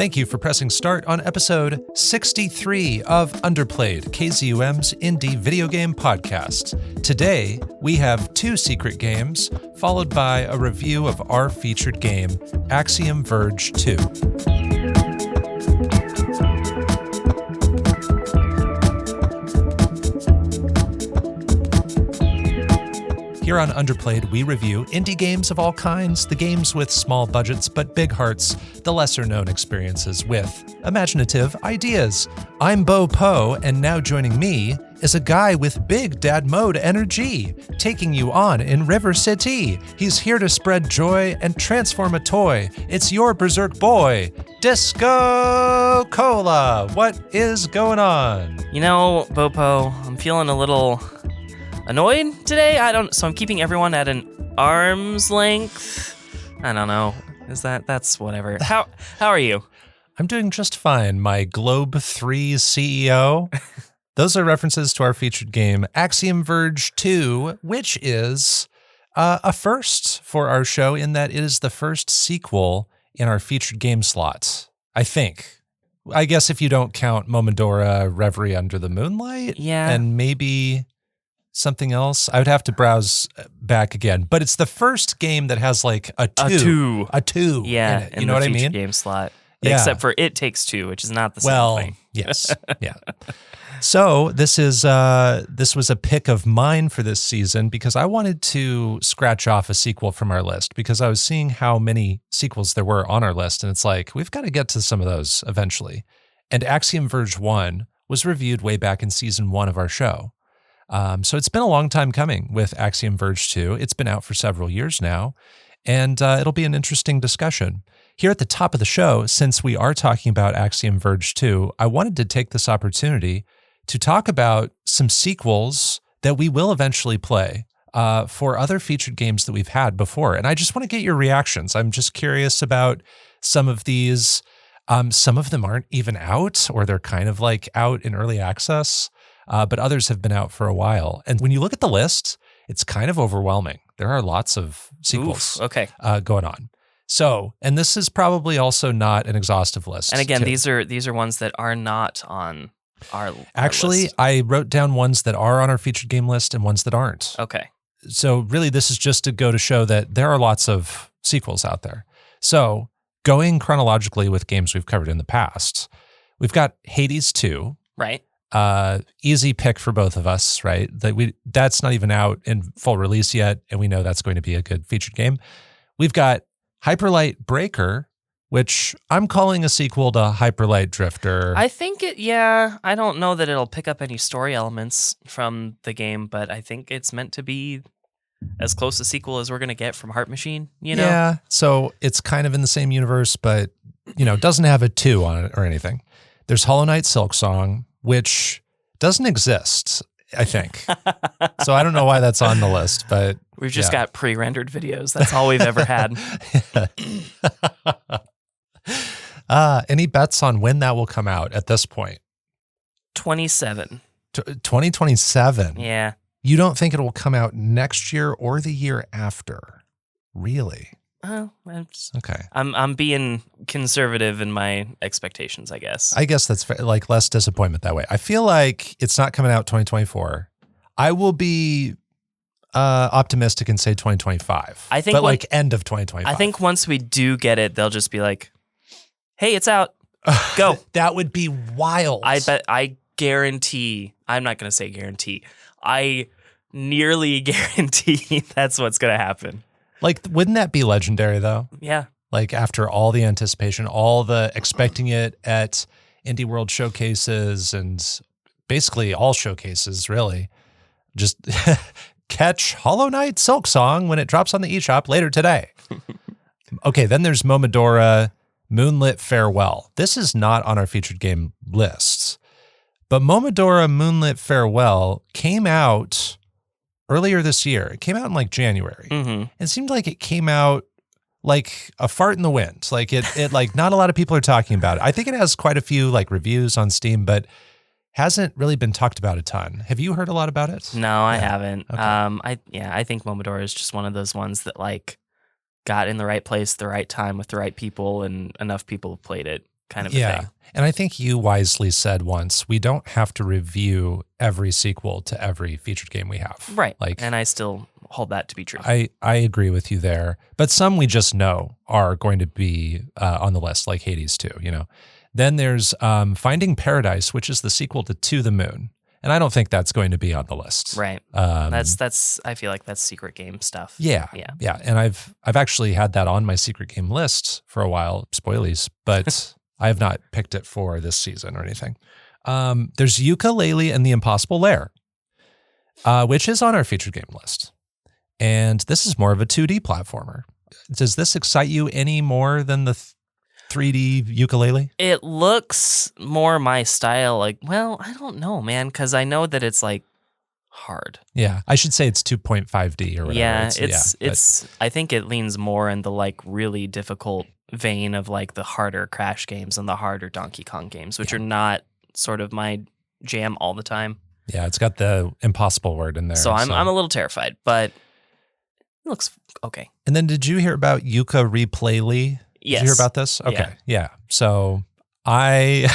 Thank you for pressing start on episode 63 of Underplayed, KZUM's indie video game podcast. Today, we have 2 secret games, followed by a review of our featured game, Axiom Verge 2. Here on Underplayed, we review indie games of all kinds, the games with small budgets but big hearts, the lesser-known experiences with imaginative ideas. I'm Bo Po, and now joining me is a guy with big dad mode energy, taking you on in River City. He's here to spread joy and transform a toy. It's your berserk boy, DiscoCola. What is going on? You know, Bopo, I'm feeling a little annoyed today. So I'm keeping everyone at an arm's length. I don't know. That's whatever. How are you? I'm doing just fine, my Globe 3 CEO. Those are references to our featured game, Axiom Verge 2, which is a first for our show in that it is the first sequel in our featured game slot, I think. I guess if you don't count Momodora Reverie Under the Moonlight. Yeah. And maybe something else. I would have to browse back again, but it's the first game that has like a two. Yeah, in it. You know what I mean? Game slot. Yeah. Except for It Takes Two, which is not the same thing. Yes, yeah. So this was a pick of mine for this season because I wanted to scratch off a sequel from our list because I was seeing how many sequels there were on our list, and it's like we've got to get to some of those eventually. And Axiom Verge 1 was reviewed way back in season 1 of our show. So it's been a long time coming with Axiom Verge 2. It's been out for several years now, and it'll be an interesting discussion. Here at the top of the show, since we are talking about Axiom Verge 2, I wanted to take this opportunity to talk about some sequels that we will eventually play for other featured games that we've had before. And I just want to get your reactions. I'm just curious about some of these. Some of them aren't even out, or they're kind of like out in early access. But others have been out for a while. And when you look at the list, it's kind of overwhelming. There are lots of sequels going on. So, and this is probably also not an exhaustive list. And again, these are ones that are not on our Actually, list. I wrote down ones that are on our featured game list and ones that aren't. Okay. So really, this is just to go to show that there are lots of sequels out there. So going chronologically with games we've covered in the past, we've got Hades 2. Right. Easy pick for both of us, right? That's not even out in full release yet, and we know that's going to be a good featured game. We've got Hyperlight Breaker, which I'm calling a sequel to Hyperlight Drifter. I think I don't know that it'll pick up any story elements from the game, but I think it's meant to be as close a sequel as we're going to get from Heart Machine, you know? Yeah, so it's kind of in the same universe, but, doesn't have a 2 on it or anything. There's Hollow Knight Silksong, which doesn't exist, I think. So I don't know why that's on the list, but we've just got pre-rendered videos. That's all we've ever had. Any bets on when that will come out at this point? 2027. 2027? Yeah. You don't think it will come out next year or the year after? Really? Okay. I'm being conservative in my expectations, I guess. I guess that's like less disappointment that way. I feel like it's not coming out 2024. I will be optimistic and say 2025. I think, but end of 2025. I think once we do get it, they'll just be like, "Hey, it's out. Go." That would be wild. I guarantee. I'm not going to say guarantee. I nearly guarantee that's what's going to happen. Like, wouldn't that be legendary, though? Yeah. Like, after all the anticipation, all the expecting it at Indie World showcases and basically all showcases, really, just catch Hollow Knight Silksong when it drops on the eShop later today. Okay, then there's Momodora Moonlit Farewell. This is not on our featured game lists, but Momodora Moonlit Farewell came out earlier this year. It came out in like January. Mm-hmm. It seemed like it came out like a fart in the wind. Like it like not a lot of people are talking about it. I think it has quite a few like reviews on Steam, but hasn't really been talked about a ton. Have you heard a lot about it? No, I haven't. Okay. I think Momodora is just one of those ones that like got in the right place at the right time with the right people, and enough people have played it kind of a thing. And I think you wisely said once, we don't have to review every sequel to every featured game we have. Right. And I still hold that to be true. I agree with you there. But some we just know are going to be on the list, like Hades 2, Then there's Finding Paradise, which is the sequel to the Moon. And I don't think that's going to be on the list. Right. That's I feel like that's secret game stuff. Yeah. And I've actually had that on my secret game list for a while, spoilies, but I have not picked it for this season or anything. There's Yooka-Laylee and the Impossible Lair, which is on our featured game list. And this is more of a 2D platformer. Does this excite you any more than the 3D Yooka-Laylee? It looks more my style. I don't know, man, because I know that it's like hard. Yeah, I should say it's 2.5D or whatever. Yeah, it's. I think it leans more in the like really difficult vein of like the harder Crash games and the harder Donkey Kong games, which are not sort of my jam all the time. Yeah, it's got the impossible word in there. So I'm a little terrified, but it looks okay. And then did you hear about Yooka-Replay-Lee? Yes. Did you hear about this? Okay. Yeah. So any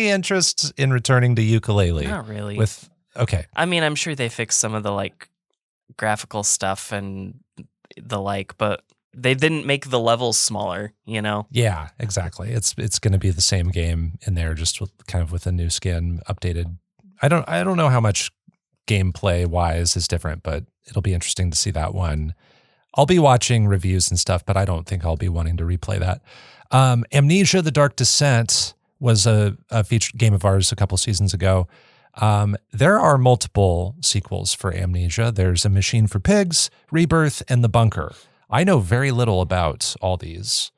interest in returning to Yooka-Laylee? Not really. I mean, I'm sure they fixed some of the like graphical stuff and the like, but they didn't make the levels smaller, Yeah, exactly. It's going to be the same game in there, just with a new skin, updated. I don't know how much gameplay wise is different, but it'll be interesting to see that one. I'll be watching reviews and stuff, but I don't think I'll be wanting to replay that. Amnesia: The Dark Descent was a featured game of ours a couple seasons ago. There are multiple sequels for Amnesia. There's A Machine for Pigs, Rebirth, and The Bunker. I know very little about all these.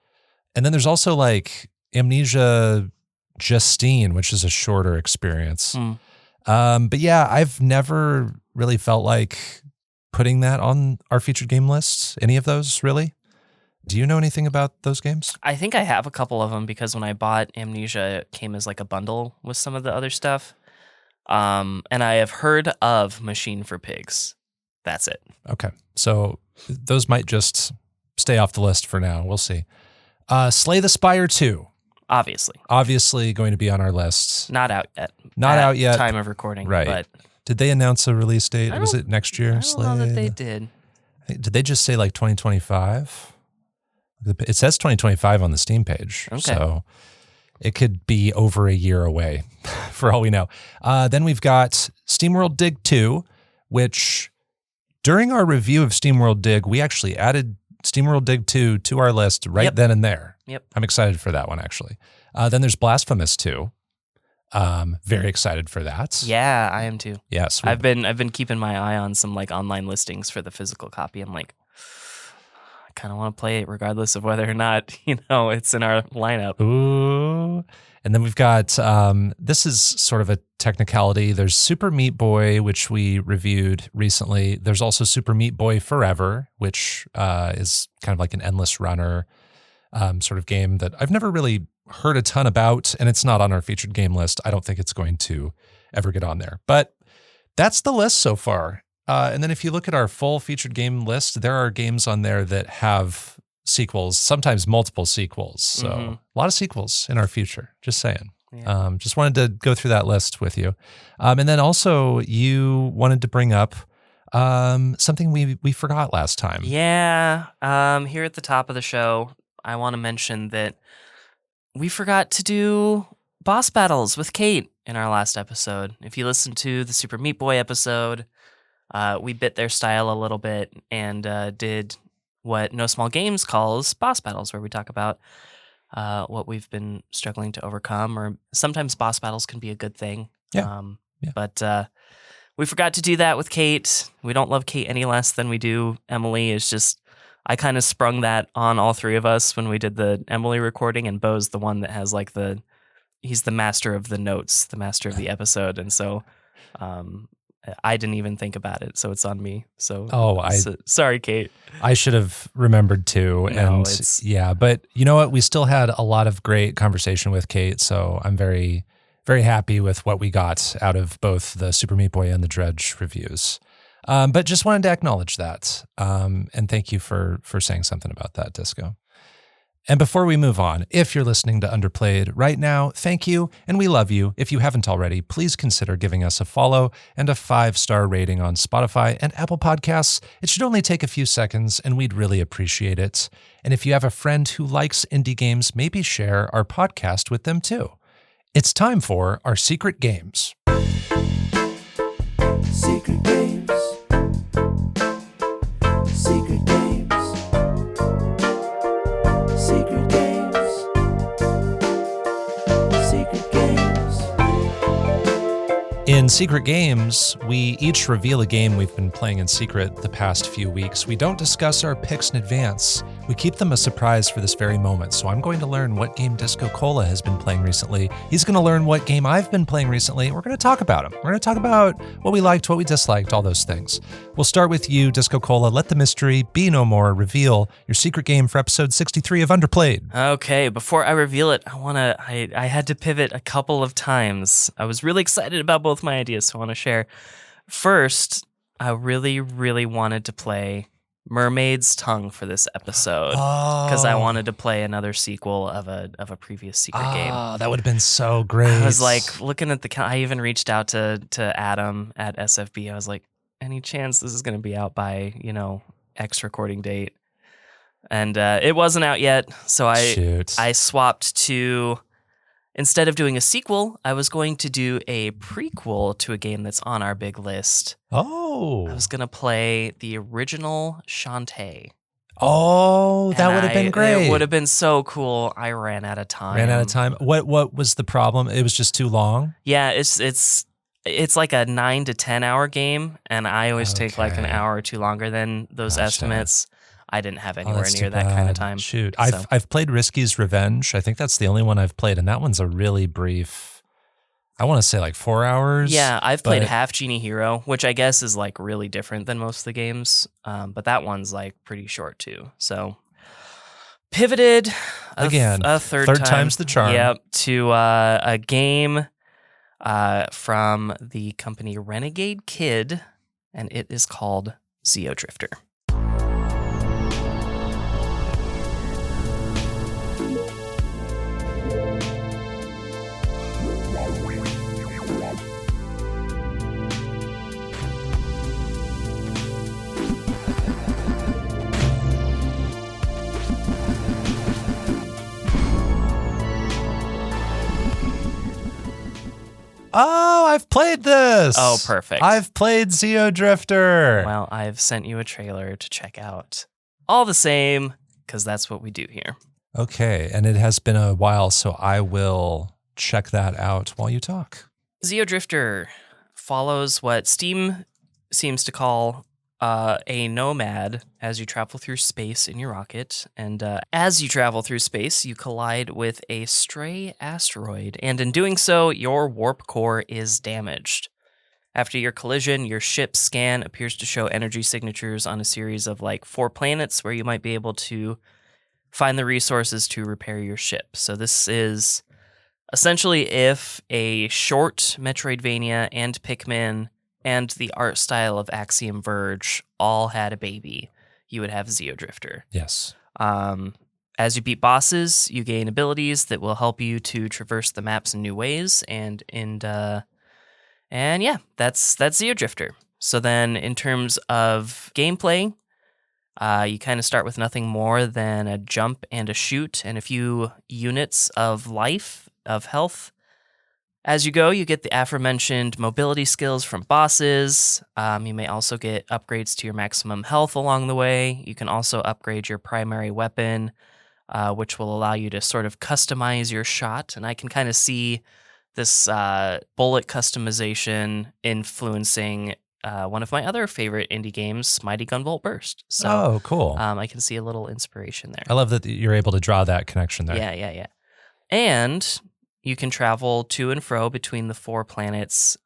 And then there's also like Amnesia Justine, which is a shorter experience. But yeah, I've never really felt like putting that on our featured game lists. Any of those, really? Do you know anything about those games? I think I have a couple of them because when I bought Amnesia, it came as like a bundle with some of the other stuff. And I have heard of Machine for Pigs. That's it. Okay. So those might just stay off the list for now. We'll see. Slay the Spire 2. Obviously going to be on our list. Not out yet. Not out yet. Time of recording. Right. But did they announce a release date? Was it next year? I don't know that they did. Did they just say like 2025? It says 2025 on the Steam page. Okay. So it could be over a year away for all we know. Then we've got SteamWorld Dig 2, which during our review of SteamWorld Dig, we actually added SteamWorld Dig 2 to our list then and there. Yep. I'm excited for that one, actually. Then there's Blasphemous 2. Very excited for that. Yeah, I am too. Yes. I've been keeping my eye on some like online listings for the physical copy. I'm like, I kind of want to play it regardless of whether or not, it's in our lineup. Ooh. And then we've got, this is sort of a technicality. There's Super Meat Boy, which we reviewed recently. There's also Super Meat Boy Forever, which is kind of like an endless runner sort of game that I've never really heard a ton about, and it's not on our featured game list. I don't think it's going to ever get on there. But that's the list so far. And then if you look at our full featured game list, there are games on there that have sequels, sometimes multiple sequels. So a lot of sequels in our future, just saying. Yeah. Just wanted to go through that list with you. And then also you wanted to bring up something we forgot last time. Yeah. Here at the top of the show, I want to mention that we forgot to do boss battles with Kate in our last episode. If you listen to the Super Meat Boy episode, we bit their style a little bit and did what No Small Games calls boss battles, where we talk about what we've been struggling to overcome, or sometimes boss battles can be a good thing. Yeah. But we forgot to do that with Kate. We don't love Kate any less than we do Emily. It's just, I kind of sprung that on all three of us when we did the Emily recording, and Bo's the one that has like he's the master of the notes, the master of the episode. And so I didn't even think about it, so it's on me. So sorry, Kate. I should have remembered too. But you know what? We still had a lot of great conversation with Kate, so I'm very, very happy with what we got out of both the Super Meat Boy and the Dredge reviews. But just wanted to acknowledge that, and thank you for saying something about that, Disco. And before we move on, if you're listening to Underplayed right now, thank you, and we love you. If you haven't already, please consider giving us a follow and a 5-star rating on Spotify and Apple Podcasts. It should only take a few seconds, and we'd really appreciate it. And if you have a friend who likes indie games, maybe share our podcast with them too. It's time for our secret games. Secret games. Secret games. Secret games. Secret games. In Secret Games, we each reveal a game we've been playing in secret the past few weeks. We don't discuss our picks in advance. We keep them a surprise for this very moment. So I'm going to learn what game DiscoCola has been playing recently. He's going to learn what game I've been playing recently. We're going to talk about them. We're going to talk about what we liked, what we disliked, all those things. We'll start with you, DiscoCola. Let the mystery be no more. Reveal your secret game for episode 63 of Underplayed. Okay, before I reveal it, I had to pivot a couple of times. I was really excited about both my ideas, so I want to share. First, I really, really wanted to play Mermaid's Tongue for this episode because I wanted to play another sequel of a previous secret game. That would have been so great. I was like looking at I even reached out to Adam at SFB. I was like, any chance this is going to be out by, X recording date? And it wasn't out yet, so I swapped to, instead of doing a sequel, I was going to do a prequel to a game that's on our big list. Oh. I was going to play the original Shantae. Oh, that would have been great. It would have been so cool. I ran out of time. What was the problem? It was just too long? Yeah, it's like a 9 to 10 hour game, and I always take like an hour or two longer than those estimates. I didn't have anywhere near that kind of time. Shoot. I've played Risky's Revenge. I think that's the only one I've played, and that one's a really brief, I want to say like 4 hours. Yeah, I've played Half Genie Hero, which I guess is like really different than most of the games, but that one's like pretty short too. So pivoted again, a third time's the charm. Yep, to a game from the company Renegade Kid, and it is called Xeodrifter. Oh, I've played this. Oh, perfect. I've played Xeodrifter. Well, I've sent you a trailer to check out. All the same, because that's what we do here. Okay, and it has been a while, so I will check that out while you talk. Xeodrifter follows what Steam seems to call a nomad as you travel through space in your rocket. And as you travel through space, you collide with a stray asteroid. And in doing so, your warp core is damaged. After your collision, your ship's scan appears to show energy signatures on a series of like 4 planets where you might be able to find the resources to repair your ship. So this is essentially if a short Metroidvania and Pikmin and the art style of Axiom Verge all had a baby, you would have Xeodrifter. Yes. As you beat bosses, you gain abilities that will help you to traverse the maps in new ways, and yeah, that's Xeodrifter. So then in terms of gameplay, you kind of start with nothing more than a jump and a shoot and a few units of life, of health. As you go, you get the aforementioned mobility skills from bosses. You may also get upgrades to your maximum health along the way. You can also upgrade your primary weapon, which will allow you to sort of customize your shot. And I can kind of see this bullet customization influencing one of my other favorite indie games, Mighty Gunvolt Burst. So, cool. I can see a little inspiration there. I love that you're able to draw that connection there. Yeah. And you can travel to and fro between the 4 planets.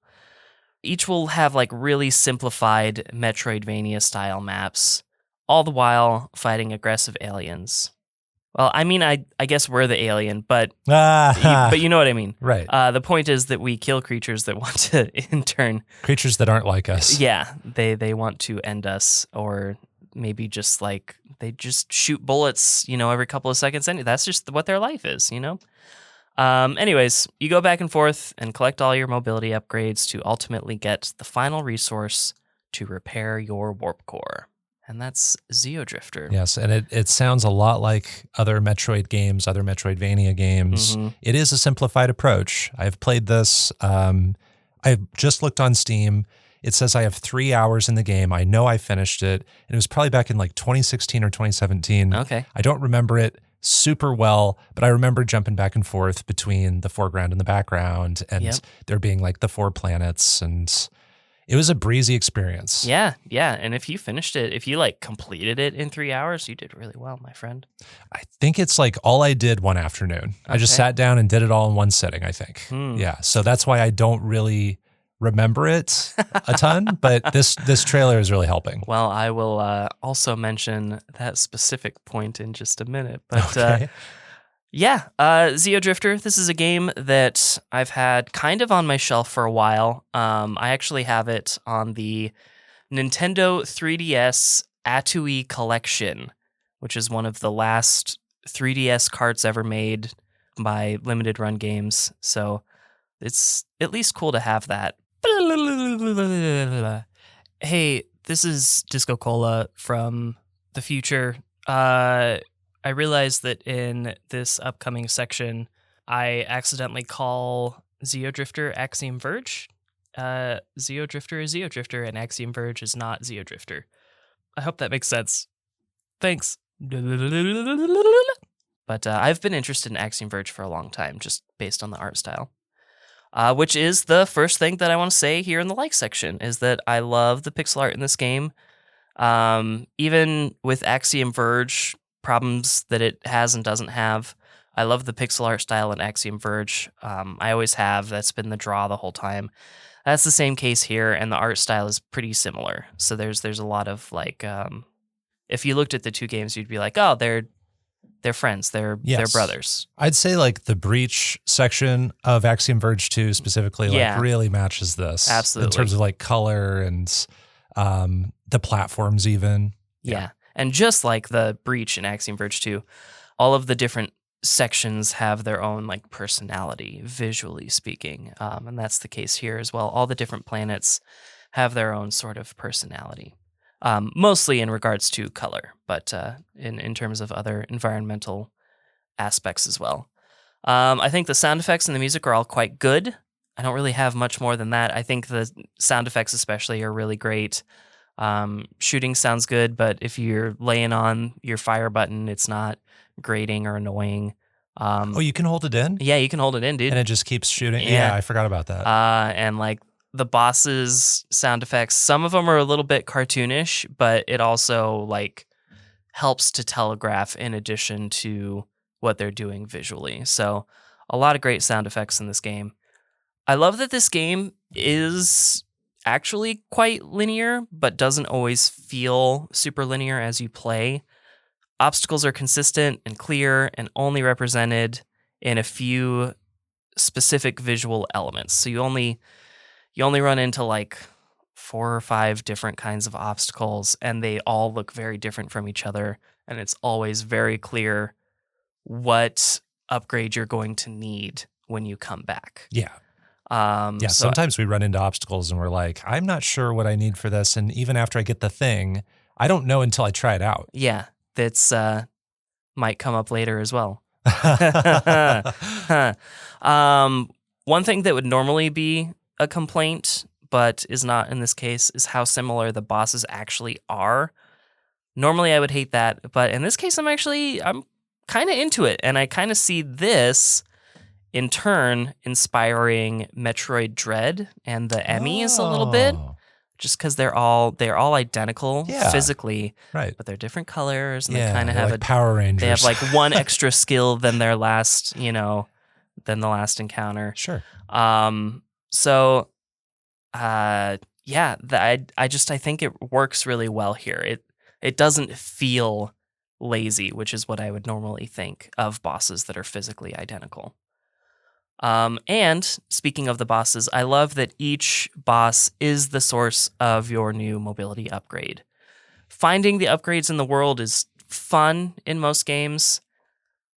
Each will have like really simplified Metroidvania style maps, all the while fighting aggressive aliens. Well, I mean, I guess we're the alien, but you know what I mean. Right. The point is that we kill creatures that want to, in turn... Creatures that aren't like us. Yeah, they want to end us or maybe just like they just shoot bullets, every couple of seconds. And that's just what their life is, Anyways, you go back and forth and collect all your mobility upgrades to ultimately get the final resource to repair your warp core. And that's Xeodrifter. Yes, and it sounds a lot like other Metroid games, other Metroidvania games. Mm-hmm. It is a simplified approach. I've played this. I've just looked on Steam. It says I have 3 hours in the game. I know I finished it. And it was probably back in like 2016 or 2017. Okay. I don't remember it super well, but I remember jumping back and forth between the foreground and the background, and there being like the 4 planets, and it was a breezy experience. Yeah. And if you finished it, if you like completed it in 3 hours, you did really well, my friend. I think it's like all I did one afternoon. I just sat down and did it all in one sitting, I think. Yeah. So that's why I don't really remember it a ton, but this trailer is really helping. Well, I will also mention that specific point in just a minute. But Xeodrifter, this is a game that I've had kind of on my shelf for a while. I actually have it on the Nintendo 3DS Atui Collection, which is one of the last 3DS carts ever made by Limited Run Games. So it's at least cool to have that. Hey, this is DiscoCola from the future. I realized that in this upcoming section, I accidentally call Xeodrifter Axiom Verge. Xeodrifter is Xeodrifter, and Axiom Verge is not Xeodrifter. I hope that makes sense. Thanks. But I've been interested in Axiom Verge for a long time, just based on the art style. Which is the first thing that I want to say here in the like section, is that I love the pixel art in this game. Even with Axiom Verge, problems that it has and doesn't have, I love the pixel art style in Axiom Verge. I always have. That's been the draw the whole time. That's the same case here, and the art style is pretty similar. So there's a lot of like, if you looked at the two games, you'd be like, oh, they're friends. They're brothers. I'd say like the Breach section of Axiom Verge 2 specifically like really matches this. Absolutely. In terms of like color and the platforms even. Yeah. And just like the Breach in Axiom Verge 2, all of the different sections have their own like personality, visually speaking. And that's the case here as well. All the different planets have their own sort of personality. Mostly in regards to color, but in terms of other environmental aspects as well. I think the sound effects and the music are all quite good. I don't really have much more than that. I think the sound effects especially are really great. Shooting sounds good, but if you're laying on your fire button, it's not grating or annoying. You can hold it in? Yeah, you can hold it in, dude. And it just keeps shooting? Yeah, I forgot about that. And like, the boss's sound effects, some of them are a little bit cartoonish, but it also like helps to telegraph in addition to what they're doing visually. So a lot of great sound effects in this game. I love that this game is actually quite linear, but doesn't always feel super linear as you play. Obstacles are consistent and clear and only represented in a few specific visual elements. So you only run into like 4 or 5 different kinds of obstacles, and they all look very different from each other. And it's always very clear what upgrade you're going to need when you come back. Yeah. So sometimes we run into obstacles and we're like, I'm not sure what I need for this. And even after I get the thing, I don't know until I try it out. Yeah, that's might come up later as well. One thing that would normally be a complaint, but is not in this case, is how similar the bosses actually are. Normally I would hate that, but in this case I'm kind of into it, and I kind of see this in turn inspiring Metroid Dread and the Emmys a little bit, just because they're all identical physically, right? But they're different colors, and they kind of have like Power Rangers. They have like one extra skill than their last, than the last encounter. Sure. I think it works really well here. It doesn't feel lazy, which is what I would normally think of bosses that are physically identical. And speaking of the bosses, I love that each boss is the source of your new mobility upgrade. finding the upgrades in the world is fun in most games,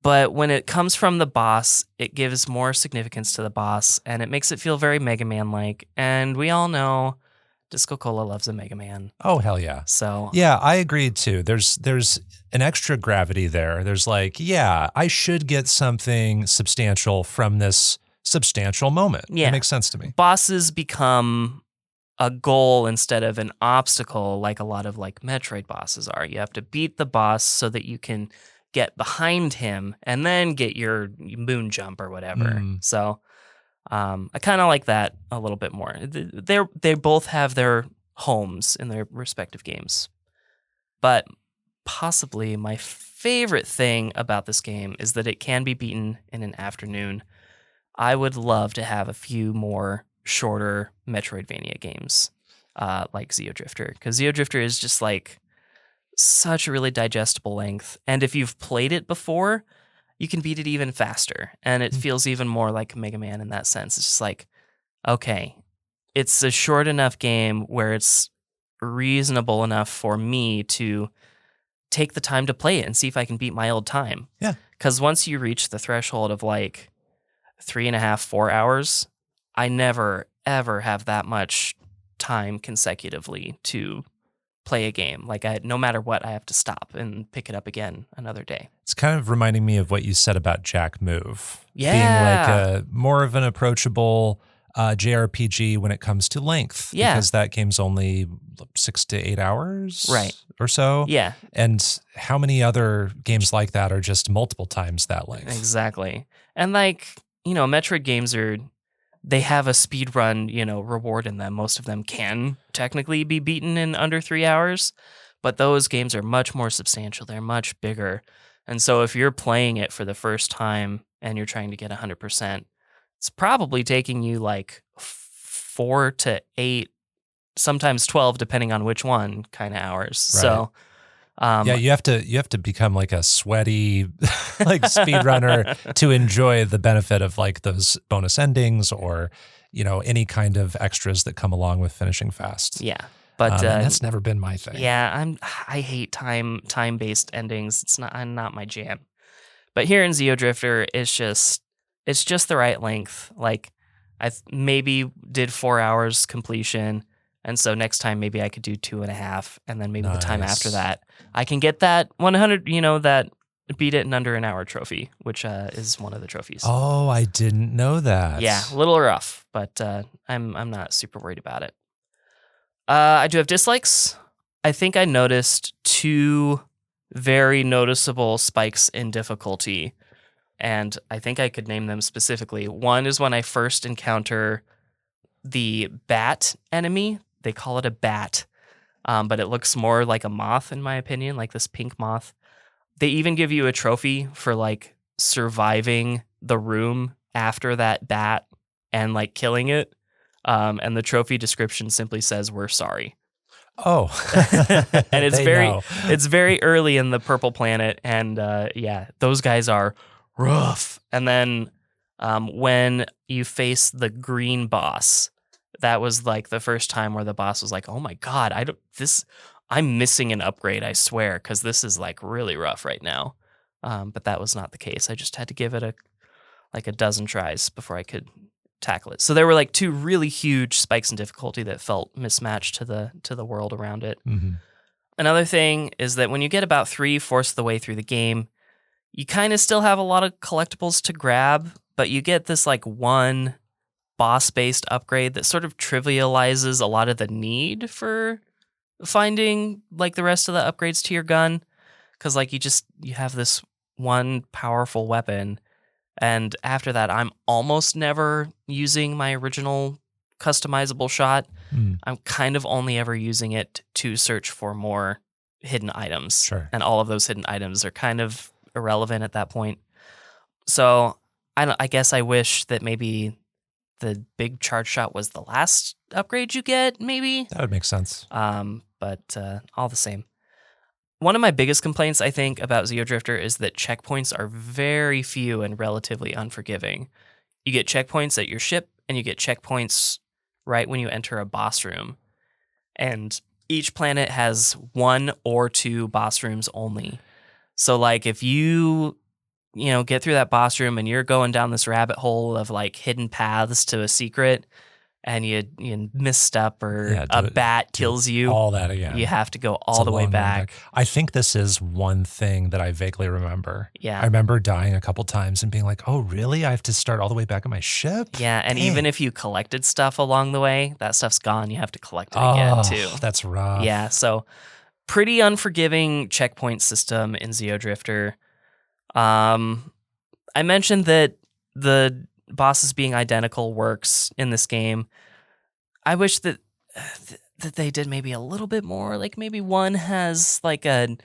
but when it comes from the boss, it gives more significance to the boss, and it makes it feel very Mega Man-like. And we all know DiscoCola loves a Mega Man. Oh, hell yeah. So Yeah, I agree too. There's an extra gravity there. There's like, yeah, I should get something substantial from this substantial moment. Yeah. It makes sense to me. bosses become a goal instead of an obstacle, like a lot of like Metroid bosses are. You have to beat the boss so that you can get behind him and then get your moon jump or whatever. So I kind of like that a little bit more. They both have their homes in their respective games. But possibly my favorite thing about this game is that it can be beaten in an afternoon. I would love to have a few more shorter Metroidvania games like Xeodrifter, because Xeodrifter is just like such a really digestible length. And if you've played it before, you can beat it even faster. And it feels even more like Mega Man in that sense. It's just like, okay, it's a short enough game where it's reasonable enough for me to take the time to play it and see if I can beat my old time. Yeah. Because once you reach the threshold of like 3.5, 4 hours, I never, ever have that much time consecutively to play a game. Like no matter what, I have to stop and pick it up again another day. It's kind of reminding me of what you said about Jack Move. Yeah. Being like more of an approachable JRPG when it comes to length. Yeah. Because that game's only 6 to 8 hours Right. or so. Yeah, And how many other games like that are just multiple times that length? exactly. And like, Metroid games they have a speed run, reward in them. Most of them can technically be beaten in under 3 hours, but those games are much more substantial. They're much bigger. And so if you're playing it for the first time and you're trying to get 100%, it's probably taking you like 4 to 8, sometimes 12, depending on which one, kind of hours. Right. So yeah, you have to become like a sweaty like speedrunner to enjoy the benefit of like those bonus endings or any kind of extras that come along with finishing fast. yeah. But and that's never been my thing. yeah, I hate time-based endings. It's not my jam. But here in Xeodrifter, it's just the right length. Like I maybe did 4 hours completion. And so next time maybe I could do 2.5, and then maybe the time after that I can get that 100, that beat it in under an hour trophy, which is one of the trophies. Oh, I didn't know that. Yeah, a little rough, but I'm not super worried about it. I do have dislikes. I think I noticed 2 very noticeable spikes in difficulty, and I think I could name them specifically. One is when I first encounter the bat enemy. They call it a bat, but it looks more like a moth, in my opinion, like this pink moth. They even give you a trophy for like surviving the room after that bat and like killing it. And the trophy description simply says, "We're sorry." Oh, and it's know. it's very early in the purple planet, and yeah, those guys are rough. And then when you face the green boss, that was like the first time where the boss was like, "Oh my god, I'm missing an upgrade, I swear, because this is like really rough right now." But that was not the case. I just had to give it a dozen tries before I could tackle it. So there were like 2 really huge spikes in difficulty that felt mismatched to the world around it. Mm-hmm. Another thing is that when you get about 3/4 of the way through the game, you kind of still have a lot of collectibles to grab, but you get this like one boss-based upgrade that sort of trivializes a lot of the need for finding like the rest of the upgrades to your gun, because like you have this one powerful weapon, and after that I'm almost never using my original customizable shot. I'm kind of only ever using it to search for more hidden items. Sure. And all of those hidden items are kind of irrelevant at that point. So I guess I wish that maybe the big charge shot was the last upgrade you get, maybe. That would make sense. But all the same. One of my biggest complaints, I think, about Xeodrifter is that checkpoints are very few and relatively unforgiving. You get checkpoints at your ship, and you get checkpoints right when you enter a boss room. And each planet has 1 or 2 boss rooms only. So like if you get through that boss room and you're going down this rabbit hole of like hidden paths to a secret, and you misstep or a bat kills you, all that again. You have to go It's all a the way long back. I think this is one thing that I vaguely remember. Yeah. I remember dying a couple times and being like, oh, really? I have to start all the way back at my ship? Yeah, and Dang. even if you collected stuff along the way, that stuff's gone. You have to collect it again too. That's rough. Yeah, so pretty unforgiving checkpoint system in Xeodrifter. I mentioned that the bosses being identical works in this game. I wish that they did maybe a little bit more. Like maybe one has like a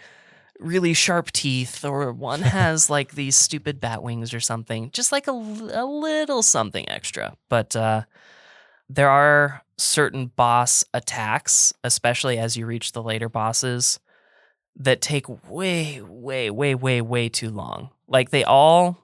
really sharp teeth, or one has like these stupid bat wings or something. Just like a little something extra. But there are certain boss attacks, especially as you reach the later bosses, that take way, way, way, way, way too long. Like they all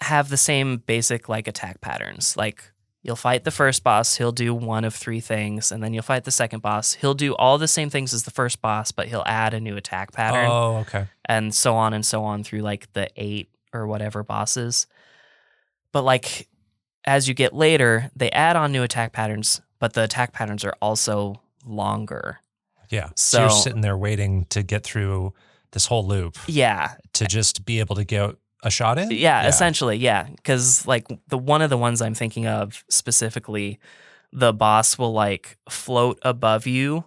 have the same basic like attack patterns. Like you'll fight the first boss, he'll do one of 3 things, and then you'll fight the second boss, he'll do all the same things as the first boss, but he'll add a new attack pattern. Oh, okay. And so on through like the 8 or whatever bosses. But like as you get later, they add on new attack patterns, but the attack patterns are also longer. Yeah. So You're sitting there waiting to get through this whole loop. Yeah. To just be able to get a shot in? Yeah, essentially, yeah. Because like one of the ones I'm thinking of specifically, the boss will like float above you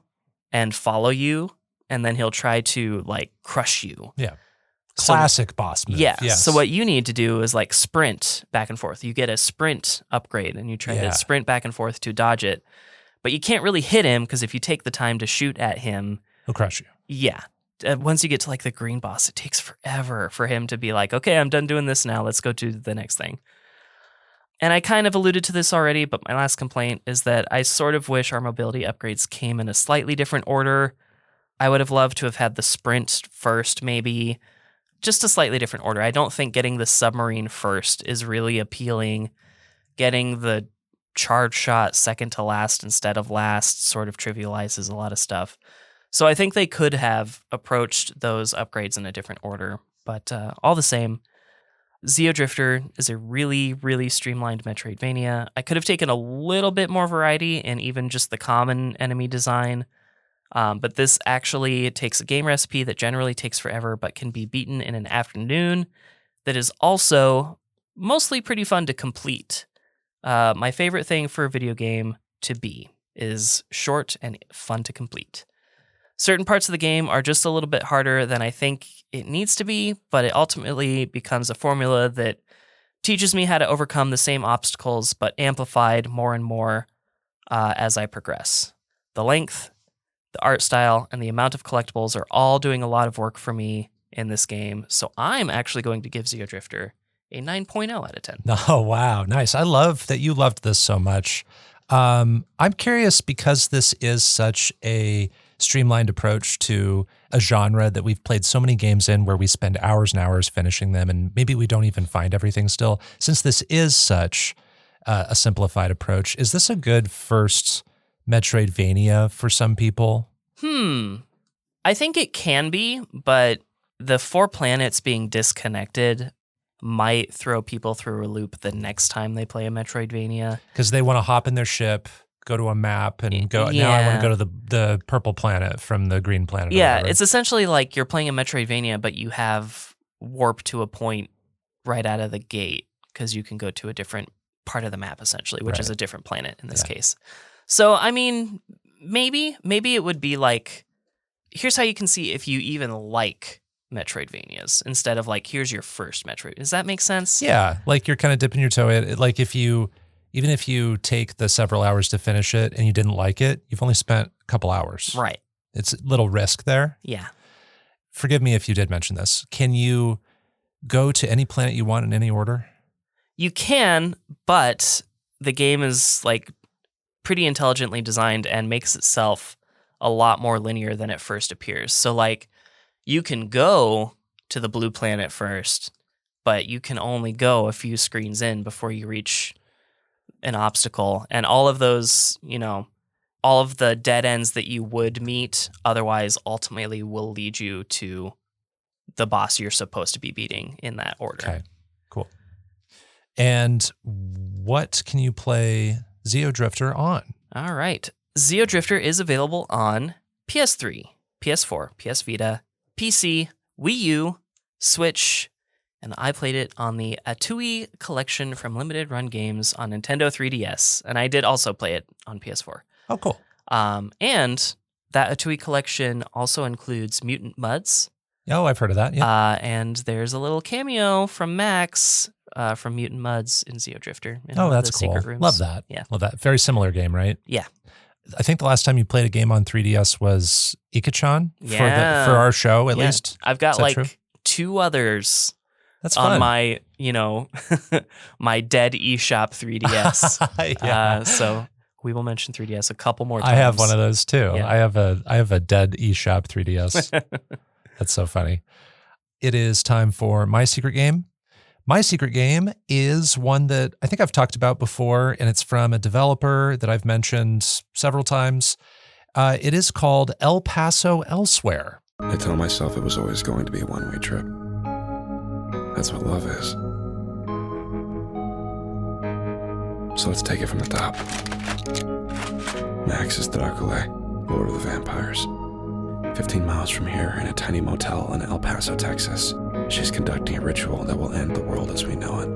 and follow you, and then he'll try to like crush you. Yeah. Classic boss move. Yeah. Yes. So what you need to do is like sprint back and forth. You get a sprint upgrade and you try to sprint back and forth to dodge it. But you can't really hit him because if you take the time to shoot at him, he'll crush you. Yeah. Once you get to like the green boss, it takes forever for him to be like, okay, I'm done doing this now. Let's go to the next thing. And I kind of alluded to this already, but my last complaint is that I sort of wish our mobility upgrades came in a slightly different order. I would have loved to have had the sprint first, maybe. Just a slightly different order. I don't think getting the submarine first is really appealing. Getting the charge shot second to last instead of last sort of trivializes a lot of stuff. So I think they could have approached those upgrades in a different order. But all the same, Xeodrifter is a really, really streamlined Metroidvania. I could have taken a little bit more variety in even just the common enemy design. But this actually takes a game recipe that generally takes forever but can be beaten in an afternoon that is also mostly pretty fun to complete. My favorite thing for a video game to be is short and fun to complete. Certain parts of the game are just a little bit harder than I think it needs to be, but it ultimately becomes a formula that teaches me how to overcome the same obstacles, but amplified more and more as I progress. The length, the art style, and the amount of collectibles are all doing a lot of work for me in this game, so I'm actually going to give Xeodrifter a 9.0 out of 10. Oh, wow. Nice. I love that you loved this so much. I'm curious because this is such a streamlined approach to a genre that we've played so many games in where we spend hours and hours finishing them and maybe we don't even find everything still. Since this is such a simplified approach, is this a good first Metroidvania for some people? I think it can be, but the 4 planets being disconnected might throw people through a loop the next time they play a Metroidvania. Because they want to hop in their ship, go to a map, and go, now I want to go to the purple planet from the green planet. Yeah, it's essentially like you're playing a Metroidvania, but you have warp to a point right out of the gate because you can go to a different part of the map, essentially, which is a different planet in this case. So, I mean, maybe it would be like, here's how you can see if you even like Metroidvanias instead of like, here's your first Metroid. Does that make sense? Yeah, like you're kind of dipping your toe in it. Like even if you take the several hours to finish it and you didn't like it, you've only spent a couple hours. Right. It's a little risk there. Yeah. Forgive me if you did mention this. Can you go to any planet you want in any order? You can, but the game is like pretty intelligently designed and makes itself a lot more linear than it first appears. So like you can go to the blue planet first, but you can only go a few screens in before you reach an obstacle. And all of those, all of the dead ends that you would meet otherwise ultimately will lead you to the boss you're supposed to be beating in that order. Okay, cool. And what can you play Xeodrifter on? All right. Xeodrifter is available on PS3, PS4, PS Vita, PC, Wii U, Switch, and I played it on the Atui collection from Limited Run Games on Nintendo 3DS, and I did also play it on PS4. Oh, cool. And that Atui collection also includes Mutant Mudds. Oh, I've heard of that. Yeah. And there's a little cameo from Max from Mutant Mudds in Xeodrifter. In Oh, one of that's the cool. secret rooms. Love that. Yeah. Love that. Very similar game, right? Yeah. I think the last time you played a game on 3DS was Ikachan Yeah. for our show, at Yeah. least. I've got Is that like true? 2 others That's on fun. my, my dead eShop 3DS. Yeah. So we will mention 3DS a couple more times. I have one of those too. Yeah. I have a dead eShop 3DS. That's so funny. It is time for My Secret Game. My Secret Game is one that I think I've talked about before, and it's from a developer that I've mentioned several times. It is called El Paso Elsewhere. I tell myself it was always going to be a one-way trip. That's what love is. So let's take it from the top. Max is Dracula, Lord of the Vampires. 15 miles from here, in a tiny motel in El Paso, Texas, she's conducting a ritual that will end the world as we know it.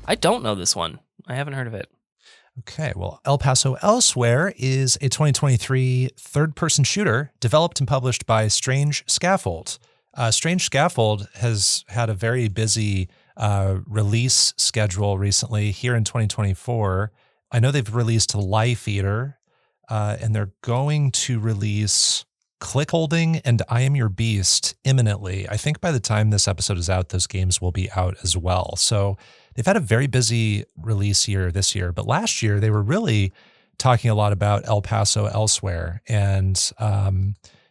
I don't know this one. I haven't heard of it. Okay, well, El Paso Elsewhere is a 2023 third-person shooter developed and published by Strange Scaffold. Strange Scaffold has had a very busy release schedule recently here in 2024. I know they've released Life Eater, and they're going to release Click Holding and I Am Your Beast imminently. I think by the time this episode is out, those games will be out as well. So they've had a very busy release year this year, but last year they were really talking a lot about El Paso Elsewhere, and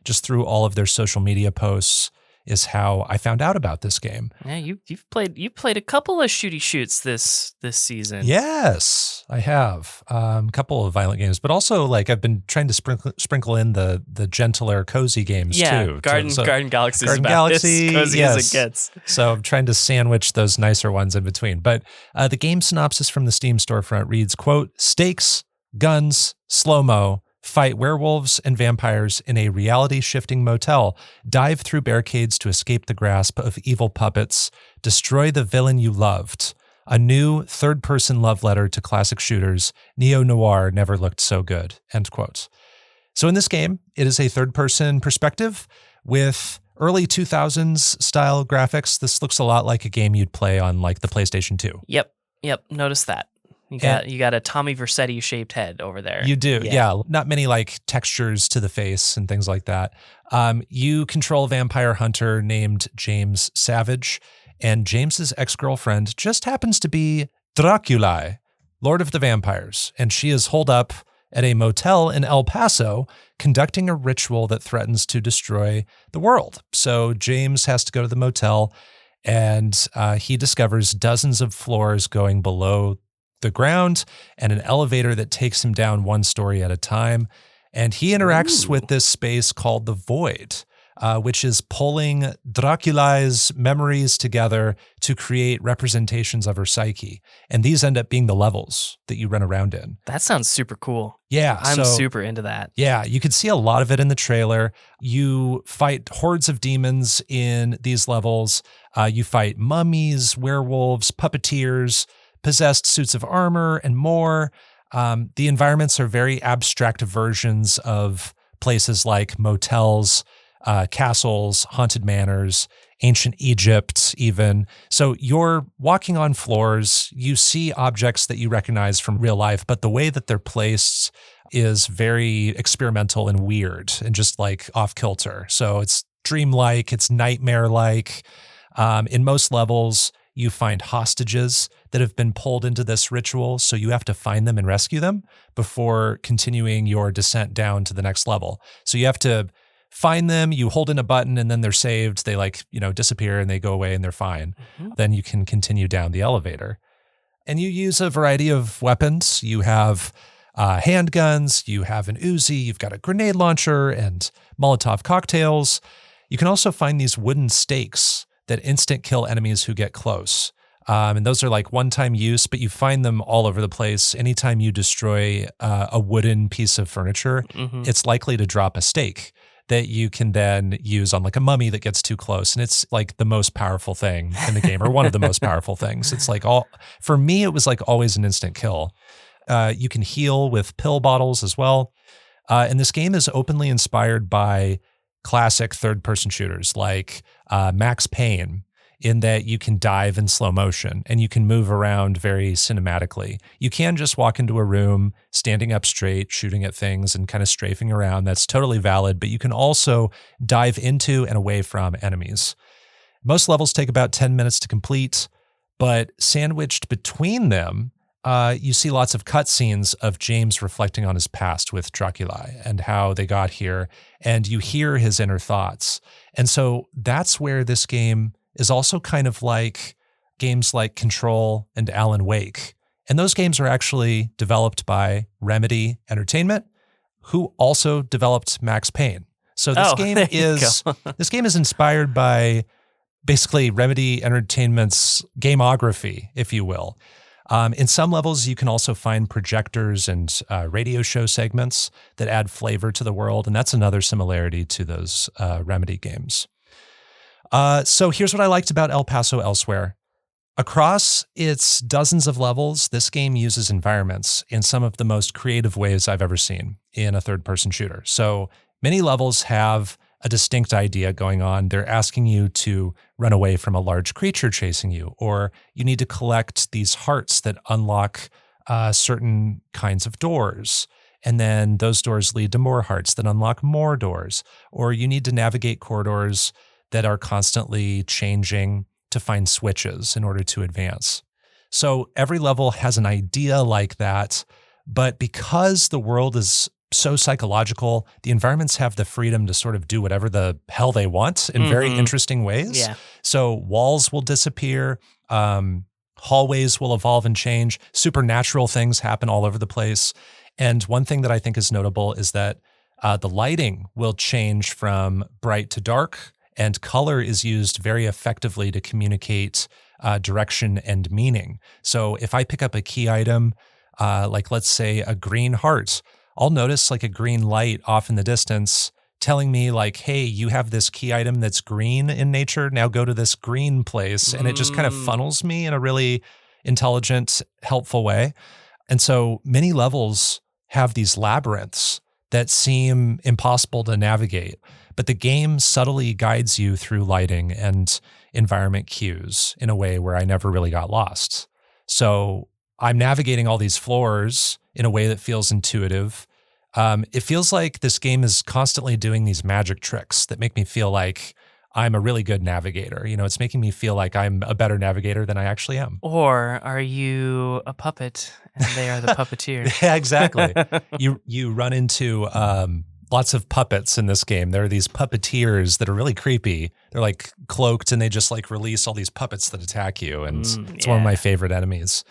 just through all of their social media posts is how I found out about this game. Yeah, you've played a couple of shooty shoots this season. Yes, I have a couple of violent games, but also like I've been trying to sprinkle in the gentler, cozy games too. Garden Galaxy is Garden about Galaxy, as cozy yes. as it gets. So I'm trying to sandwich those nicer ones in between. But the game synopsis from the Steam storefront reads, quote, "Stakes, guns, slow-mo, fight werewolves and vampires in a reality-shifting motel, dive through barricades to escape the grasp of evil puppets, destroy the villain you loved. A new third-person love letter to classic shooters. Neo-noir never looked so good." End quote. So in this game, it is a third-person perspective with early 2000s style graphics. This looks a lot like a game you'd play on like the PlayStation 2. Yep. Notice that. You got a Tommy Vercetti shaped head over there. You do, yeah. Not many like textures to the face and things like that. You control a vampire hunter named James Savage, and James's ex-girlfriend just happens to be Dracula, Lord of the Vampires, and she is holed up at a motel in El Paso conducting a ritual that threatens to destroy the world. So James has to go to the motel, and he discovers dozens of floors going below the ground and an elevator that takes him down one story at a time. And he interacts with this space called the Void, which is pulling Dracula's memories together to create representations of her psyche. And these end up being the levels that you run around in. That sounds super cool. Yeah. I'm super into that. Yeah, you can see a lot of it in the trailer. You fight hordes of demons in these levels. You fight mummies, werewolves, puppeteers, possessed suits of armor, and more. The environments are very abstract versions of places like motels, castles, haunted manors, ancient Egypt even. So you're walking on floors, you see objects that you recognize from real life, but the way that they're placed is very experimental and weird and just like off kilter. So it's dreamlike, it's nightmare-like. In most levels, you find hostages that have been pulled into this ritual, so you have to find them and rescue them before continuing your descent down to the next level. So you have to find them, you hold in a button, and then they're saved. They disappear and they go away and they're fine. Then you can continue down the elevator. And you use a variety of weapons. You have handguns, you have an Uzi, you've got a grenade launcher and Molotov cocktails. You can also find these wooden stakes that instant kill enemies who get close. And those are like one-time use, but you find them all over the place. Anytime you destroy a wooden piece of furniture, it's likely to drop a stake that you can then use on like a mummy that gets too close. And it's like the most powerful thing in the game, or one of the most powerful things. It's like for me, it was like always an instant kill. You can heal with pill bottles as well. And this game is openly inspired by classic third-person shooters like Max Payne, in that you can dive in slow motion and you can move around very cinematically. You can just walk into a room, standing up straight, shooting at things and kind of strafing around. That's totally valid, but you can also dive into and away from enemies. Most levels take about 10 minutes to complete, but sandwiched between them, you see lots of cutscenes of James reflecting on his past with Dracula and how they got here, and you hear his inner thoughts. And so that's where this game is also kind of like games like Control and Alan Wake. And those games are actually developed by Remedy Entertainment, who also developed Max Payne. So this this game is inspired by basically Remedy Entertainment's gameography, if you will. In some levels, you can also find projectors and radio show segments that add flavor to the world, and that's another similarity to those Remedy games. So here's what I liked about El Paso Elsewhere. Across its dozens of levels, this game uses environments in some of the most creative ways I've ever seen in a third-person shooter. So many levels have a distinct idea going on. They're asking you to run away from a large creature chasing you, or you need to collect these hearts that unlock certain kinds of doors. And then those doors lead to more hearts that unlock more doors, or you need to navigate corridors that are constantly changing to find switches in order to advance. So every level has an idea like that, but because the world is so psychological, the environments have the freedom to sort of do whatever the hell they want in very interesting ways. Yeah. So walls will disappear, hallways will evolve and change, supernatural things happen all over the place. And one thing that I think is notable is that the lighting will change from bright to dark, and color is used very effectively to communicate direction and meaning. So if I pick up a key item, like let's say a green heart, I'll notice like a green light off in the distance telling me like, hey, you have this key item that's green in nature. Now go to this green place. And it just kind of funnels me in a really intelligent, helpful way. And so many levels have these labyrinths that seem impossible to navigate, but the game subtly guides you through lighting and environment cues in a way where I never really got lost. So I'm navigating all these floors in a way that feels intuitive. It feels like this game is constantly doing these magic tricks that make me feel like I'm a really good navigator. You know, it's making me feel like I'm a better navigator than I actually am. Or are you a puppet and they are the puppeteer? Yeah, exactly. You run into lots of puppets in this game. There are these puppeteers that are really creepy. They're like cloaked and they just like release all these puppets that attack you. And it's one of my favorite enemies.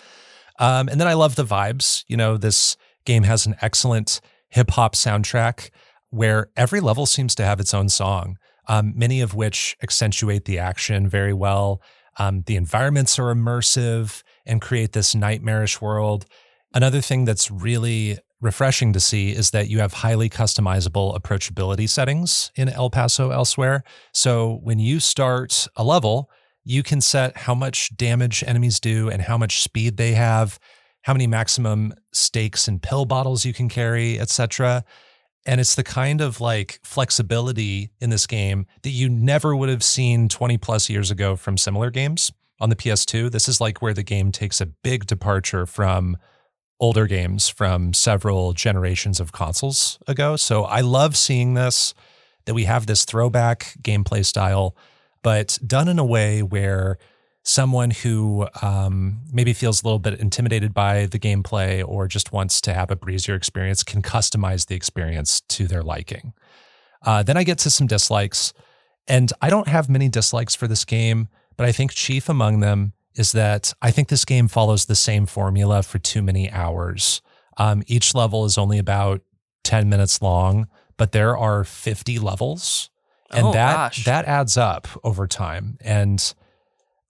And then I love the vibes. You know, this game has an excellent hip hop soundtrack where every level seems to have its own song, many of which accentuate the action very well. The environments are immersive and create this nightmarish world. Another thing that's really refreshing to see is that you have highly customizable approachability settings in El Paso Elsewhere. So when you start a level, you can set how much damage enemies do and how much speed they have, how many maximum stakes and pill bottles you can carry, etc. And it's the kind of like flexibility in this game that you never would have seen 20 plus years ago from similar games on the PS2. This is like where the game takes a big departure from older games from several generations of consoles ago. So I love seeing this, that we have this throwback gameplay style, but done in a way where someone who maybe feels a little bit intimidated by the gameplay or just wants to have a breezier experience can customize the experience to their liking. Then I get to some dislikes, and I don't have many dislikes for this game, but I think chief among them is that I think this game follows the same formula for too many hours. Each level is only about 10 minutes long, but there are 50 levels, and that adds up over time. And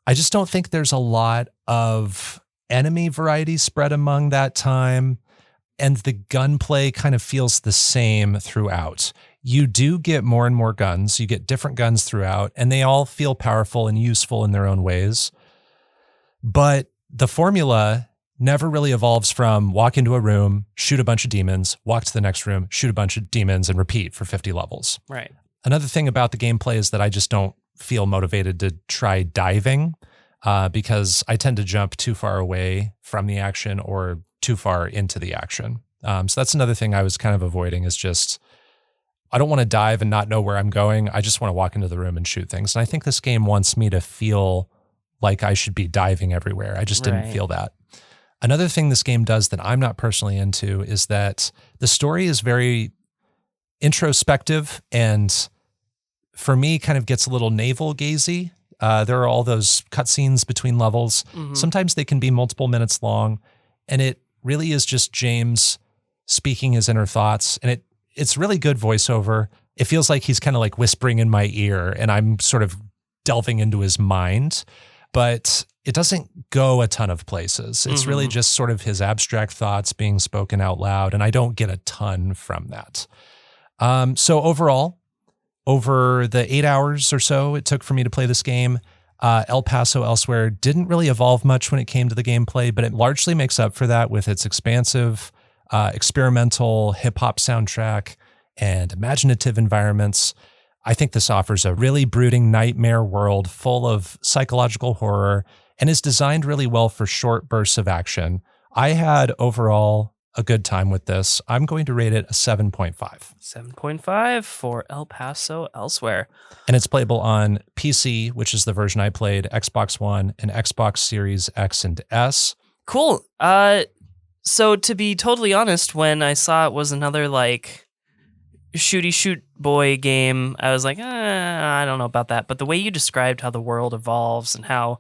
I just don't think there's a lot of enemy variety spread among that time, and the gunplay kind of feels the same throughout. You do get more and more guns. You get different guns throughout, and they all feel powerful and useful in their own ways. But the formula never really evolves from walk into a room, shoot a bunch of demons, walk to the next room, shoot a bunch of demons, and repeat for 50 levels. Right. Another thing about the gameplay is that I just don't feel motivated to try diving because I tend to jump too far away from the action or too far into the action. So that's another thing I was kind of avoiding, is just, I don't want to dive and not know where I'm going. I just want to walk into the room and shoot things. And I think this game wants me to feel like I should be diving everywhere. I just didn't feel that. Another thing this game does that I'm not personally into is that the story is very introspective, and for me kind of gets a little navel-gazy. There are all those cutscenes between levels. Mm-hmm. Sometimes they can be multiple minutes long, and it really is just James speaking his inner thoughts, and it's really good voiceover. It feels like he's kind of like whispering in my ear, and I'm sort of delving into his mind, but it doesn't go a ton of places. It's really just sort of his abstract thoughts being spoken out loud, and I don't get a ton from that. So overall, over the 8 hours or so it took for me to play this game, El Paso Elsewhere didn't really evolve much when it came to the gameplay, but it largely makes up for that with its expansive, experimental hip-hop soundtrack and imaginative environments. I think this offers a really brooding nightmare world full of psychological horror and is designed really well for short bursts of action. I had overall a good time with this. I'm going to rate it a 7.5. 7.5 for El Paso Elsewhere. And it's playable on PC, which is the version I played, Xbox One, and Xbox Series X and S. Cool. So to be totally honest, when I saw it was another like shooty shoot boy game, I was like, I don't know about that. But the way you described how the world evolves and how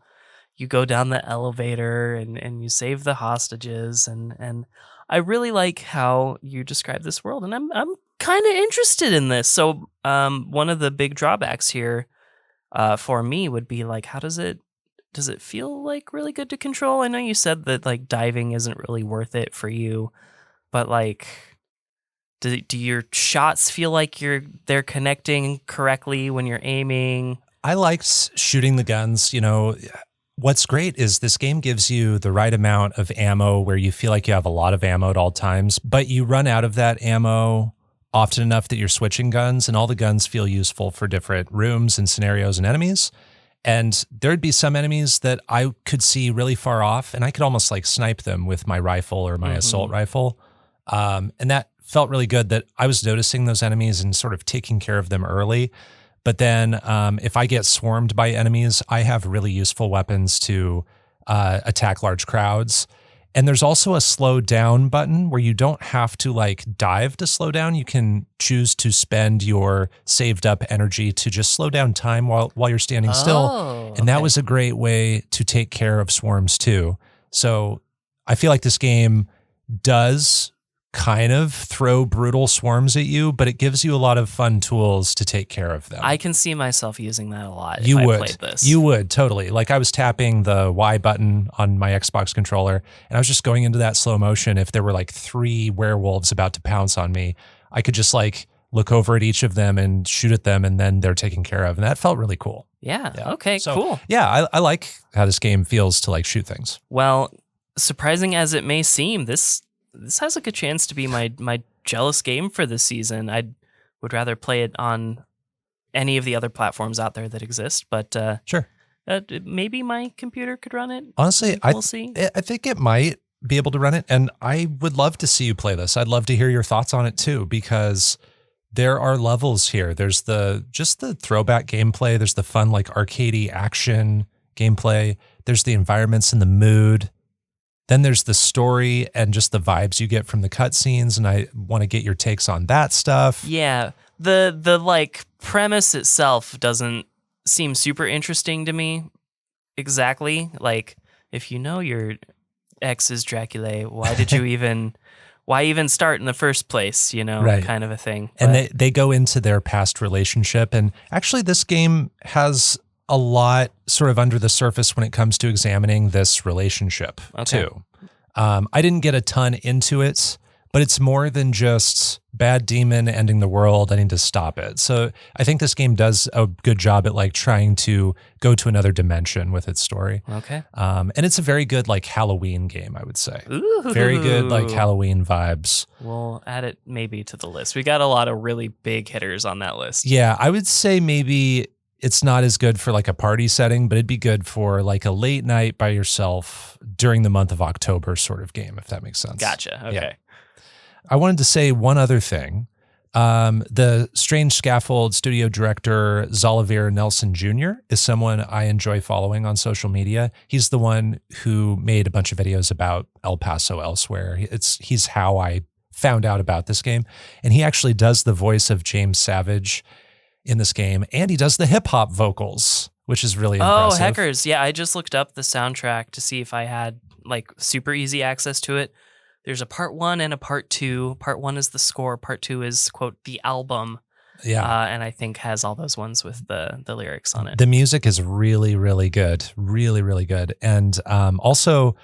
you go down the elevator and you save the hostages, and I really like how you describe this world, and I'm kind of interested in this. So one of the big drawbacks here for me would be like, how does it feel like really good to control? I know you said that like diving isn't really worth it for you, but like, do your shots feel like they're connecting correctly when you're aiming? I liked shooting the guns. You know, what's great is this game gives you the right amount of ammo where you feel like you have a lot of ammo at all times, but you run out of that ammo often enough that you're switching guns, and all the guns feel useful for different rooms and scenarios and enemies. And there'd be some enemies that I could see really far off, and I could almost like snipe them with my rifle or my assault rifle. And that felt really good that I was noticing those enemies and sort of taking care of them early. But then if I get swarmed by enemies, I have really useful weapons to attack large crowds. And there's also a slow down button where you don't have to like dive to slow down. You can choose to spend your saved up energy to just slow down time while you're standing still. And that was a great way to take care of swarms too. So I feel like this game does kind of throw brutal swarms at you, but it gives you a lot of fun tools to take care of them. I can see myself using that a lot You if would. I played this. You would, totally. Like I was tapping the Y button on my Xbox controller, and I was just going into that slow motion. If there were like 3 werewolves about to pounce on me, I could just like look over at each of them and shoot at them, and then they're taken care of. And that felt really cool. Yeah. Yeah. Okay, So, cool. Yeah, I like how this game feels to like shoot things. Well, surprising as it may seem, this has a good chance to be my jealous game for this season. I would rather play it on any of the other platforms out there that exist, but Sure. maybe my computer could run it. Honestly, We'll see. I think it might be able to run it, and I would love to see you play this. I'd love to hear your thoughts on it too, because there are levels here. There's just the throwback gameplay. There's the fun like arcadey action gameplay. There's the environments and the mood. Then there's the story and just the vibes you get from the cutscenes, and I want to get your takes on that stuff. Yeah, the like premise itself doesn't seem super interesting to me. Exactly, like if you know your ex is Dracula, why did you why even start in the first place? You know, Right. kind of a thing. And But- they go into their past relationship. And actually, this game has a lot sort of under the surface when it comes to examining this relationship, Okay. too. I didn't get a ton into it, but it's more than just bad demon ending the world. I need to stop it. So I think this game does a good job at like trying to go to another dimension with its story. okay. And it's a very good like Halloween game, I would say. Ooh. Very good like Halloween vibes. We'll add it maybe to the list. We got a lot of really big hitters on that list. Yeah, I would say maybe it's not as good for like a party setting, but it'd be good for like a late night by yourself during the month of October sort of game, if that makes sense. Gotcha. Okay. Yeah. I wanted to say one other thing. The Strange Scaffold studio director, Zolivir Nelson Jr., is someone I enjoy following on social media. He's the one who made a bunch of videos about El Paso elsewhere. He's how I found out about this game. And he actually does the voice of James Savage in this game, and he does the hip hop vocals, which is really Oh, impressive. heckers. Yeah, I just looked up the soundtrack to see if I had like super easy access to it. There's a part 1 and a part 2. Part 1 is the score. Part 2 is, quote, the album. Yeah. And I think has all those ones with the lyrics on it. The music is really, really good. Really, really good. And also,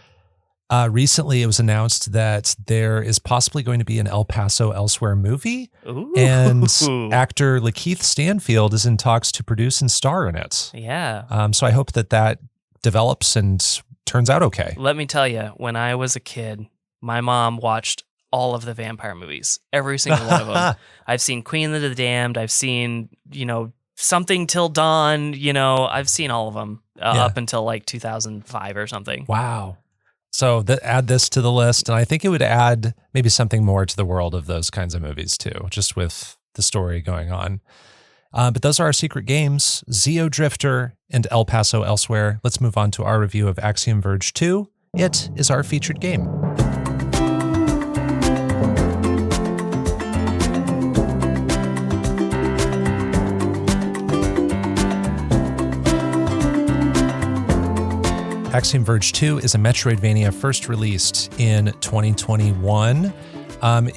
recently it was announced that there is possibly going to be an El Paso Elsewhere movie. Ooh. And actor Lakeith Stanfield is in talks to produce and star in it. Yeah. So I hope that develops and turns out okay. Let me tell you, when I was a kid, my mom watched all of the vampire movies, every single one of them. I've seen Queen of the Damned. I've seen, Something Till Dawn. I've seen all of them up until like 2005 or something. Wow. So add this to the list, and I think it would add maybe something more to the world of those kinds of movies too, just with the story going on. But those are our secret games, Xeodrifter and El Paso Elsewhere. Let's move on to our review of Axiom Verge 2. It is our featured game. Axiom Verge 2 is a Metroidvania first released in 2021.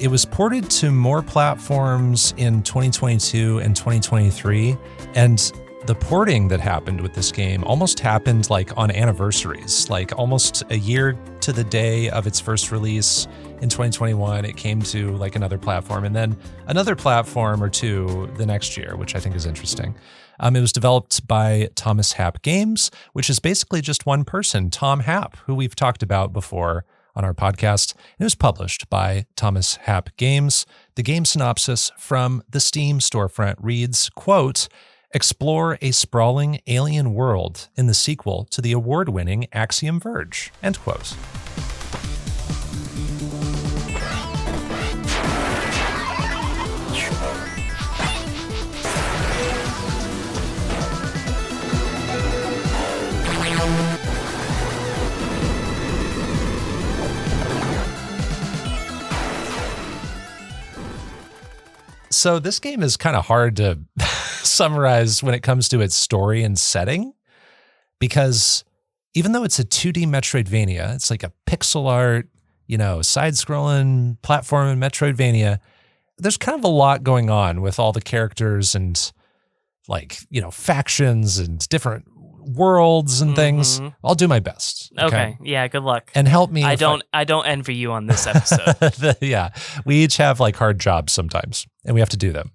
It was ported to more platforms in 2022 and 2023, and the porting that happened with this game almost happened like on anniversaries, like almost a year to the day of its first release in 2021. It came to like another platform, and then another platform or two the next year, which I think is interesting. It was developed by Thomas Happ Games, which is basically just one person, Tom Happ, who we've talked about before on our podcast. It was published by Thomas Happ Games. The game synopsis from the Steam storefront reads, quote, "Explore a sprawling alien world in the sequel to the award-winning Axiom Verge," end quote. So this game is kind of hard to summarize when it comes to its story and setting, because even though it's a 2D Metroidvania, it's like a pixel art, side-scrolling platform in Metroidvania, there's kind of a lot going on with all the characters and factions and different worlds and things. I'll do my best. Okay. Yeah. Good luck. And help me. I don't envy you on this episode. Yeah. We each have hard jobs sometimes, and we have to do them.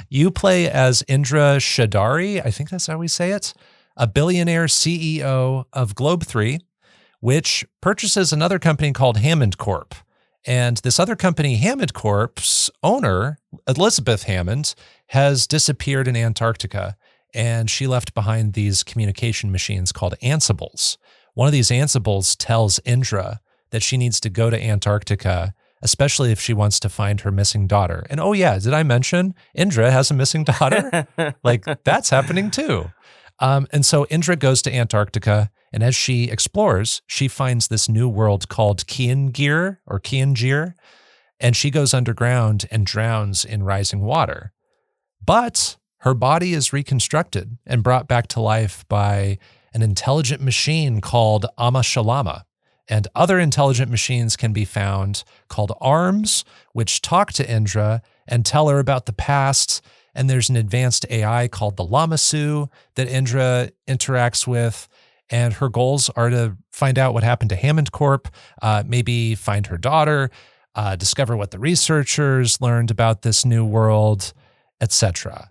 You play as Indra Chaudhari, I think that's how we say it, a billionaire CEO of Globe 3, which purchases another company called Hammond Corp. And this other company, Hammond Corp's owner, Elizabeth Hammond, has disappeared in Antarctica, and she left behind these communication machines called Ansibles. One of these Ansibles tells Indra that she needs to go to Antarctica, especially if she wants to find her missing daughter. And oh yeah, did I mention Indra has a missing daughter? That's happening too. And so Indra goes to Antarctica, And as she explores, she finds this new world called Kiangir, and she goes underground and drowns in rising water. But her body is reconstructed and brought back to life by an intelligent machine called Amashilama. And other intelligent machines can be found called arms, which talk to Indra and tell her about the past. And there's an advanced AI called the Lamasu that Indra interacts with. And her goals are to find out what happened to Hammond Corp, maybe find her daughter, discover what the researchers learned about this new world, etc.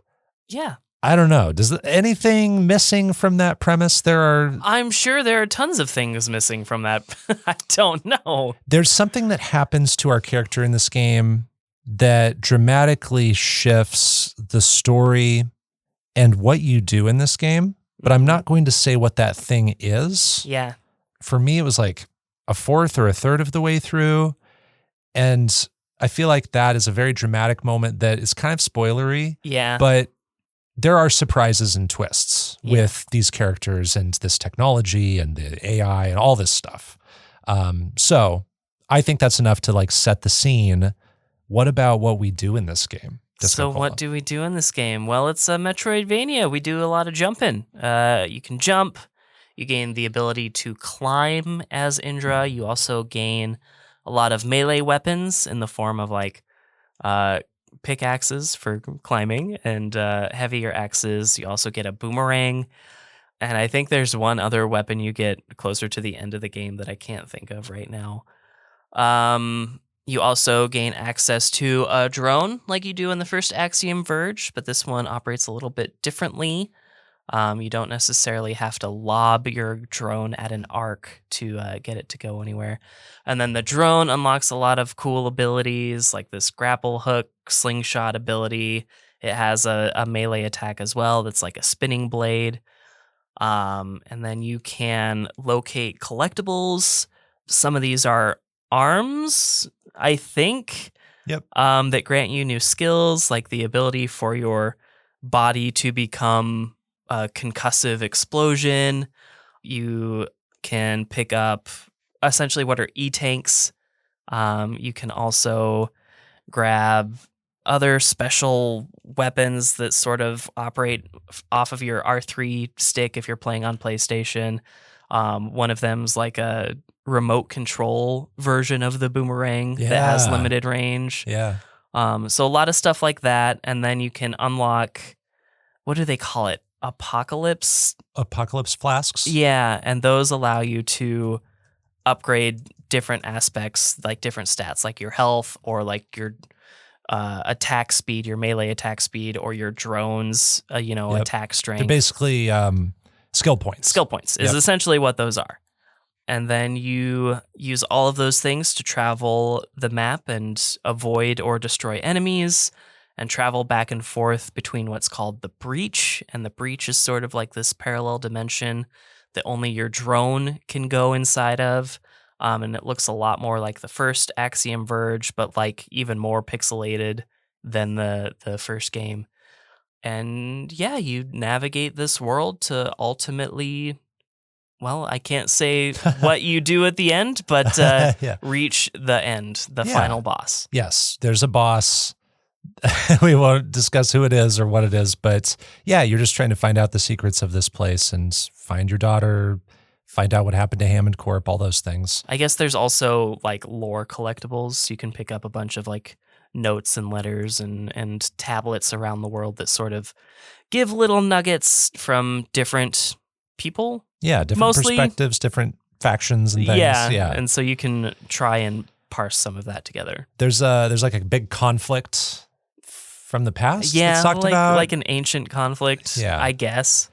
Yeah. I don't know. Does anything missing from that premise? I'm sure there are tons of things missing from that. I don't know. There's something that happens to our character in this game that dramatically shifts the story and what you do in this game, but I'm not going to say what that thing is. Yeah. For me, it was like a fourth or a third of the way through. And I feel like that is a very dramatic moment that is kind of spoilery. Yeah. But there are surprises and twists with these characters and this technology and the AI and all this stuff. So I think that's enough to like set the scene. What about what we do in this game? So what do we do in this game? Well, it's a Metroidvania. We do a lot of jumping. You can jump. You gain the ability to climb as Indra. You also gain a lot of melee weapons in the form of like pickaxes for climbing and heavier axes. You also get a boomerang. And I think there's one other weapon you get closer to the end of the game that I can't think of right now. You also gain access to a drone like you do in the first Axiom Verge, but this one operates a little bit differently. You don't necessarily have to lob your drone at an arc to get it to go anywhere. And then the drone unlocks a lot of cool abilities like this grapple hook, slingshot ability. It has a melee attack as well that's like a spinning blade. And then you can locate collectibles. Some of these are arms, I think, that grant you new skills, like the ability for your body to become a concussive explosion. You can pick up essentially what are E-tanks. You can also grab other special weapons that sort of operate off of your R3 stick if you're playing on PlayStation. One of them's like a remote control version of the boomerang that has limited range. Yeah. So a lot of stuff like that. And then you can unlock, what do they call it? Apocalypse flasks. Yeah, and those allow you to upgrade different aspects, like different stats, like your health or like your attack speed, your melee attack speed, or your drones, attack strength. They're basically skill points. Skill points is essentially what those are. And then you use all of those things to travel the map and avoid or destroy enemies, and travel back and forth between what's called the breach. And the breach is sort of like this parallel dimension that only your drone can go inside of. And it looks a lot more like the first Axiom Verge, but like even more pixelated than the first game. And yeah, you navigate this world to ultimately, well, I can't say what you do at the end, but reach the end, the final boss. Yes, there's a boss. We won't discuss who it is or what it is, but yeah, you're just trying to find out the secrets of this place and find your daughter, find out what happened to Hammond Corp, all those things. I guess there's also like lore collectibles. You can pick up a bunch of like notes and letters and tablets around the world that sort of give little nuggets from different people. Yeah, different perspectives, different factions and things. Yeah, and so you can try and parse some of that together. There's like a big conflict from the past. Yeah, talked about like an ancient conflict. Yeah, I guess.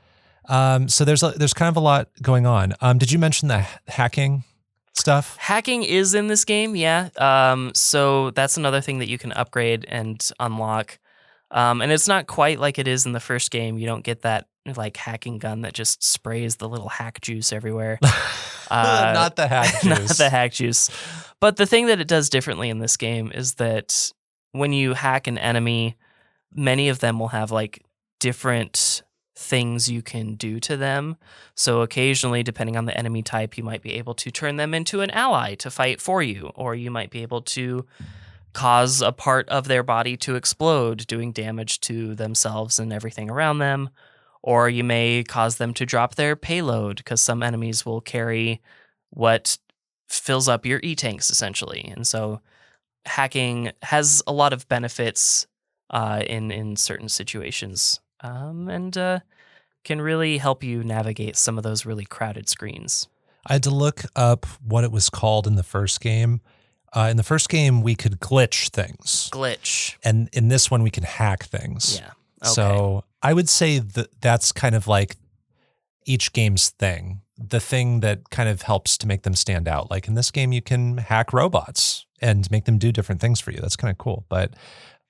So there's kind of a lot going on. Did you mention the hacking stuff? Hacking is in this game. Yeah. So that's another thing that you can upgrade and unlock. And it's not quite like it is in the first game. You don't get that like hacking gun that just sprays the little hack juice everywhere. Not the hack juice. Not the hack juice. But the thing that it does differently in this game is that when you hack an enemy, many of them will have like different things you can do to them. So occasionally, depending on the enemy type, you might be able to turn them into an ally to fight for you, or you might be able to cause a part of their body to explode, doing damage to themselves and everything around them. Or you may cause them to drop their payload, because some enemies will carry what fills up your E-tanks, essentially. And so hacking has a lot of benefits in certain situations, and can really help you navigate some of those really crowded screens. I had to look up what it was called in the first game. In the first game, we could glitch things. Glitch. And in this one, we can hack things. Yeah. Okay. So I would say that that's kind of like each game's thing, the thing that kind of helps to make them stand out. Like in this game, you can hack robots and make them do different things for you. That's kind of cool. But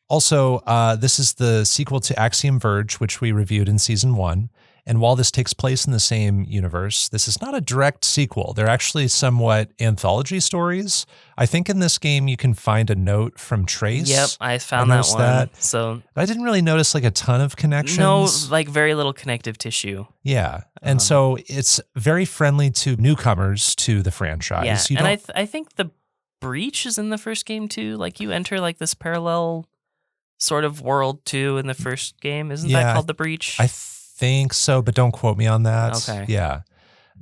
also, this is the sequel to Axiom Verge, which we reviewed in season 1. And while this takes place in the same universe, this is not a direct sequel. They're actually somewhat anthology stories. I think in this game you can find a note from Trace. Yep, I found that noticed one. that. So But I didn't really notice like a ton of connections. no, like very little connective tissue. Yeah. And so it's very friendly to newcomers to the franchise. Yeah, You and don't- I think the breach is in the first game too. Like you enter like this parallel sort of world too in the first game. Isn't Yeah, that called the breach? I think so, but don't quote me on that. Okay. Yeah.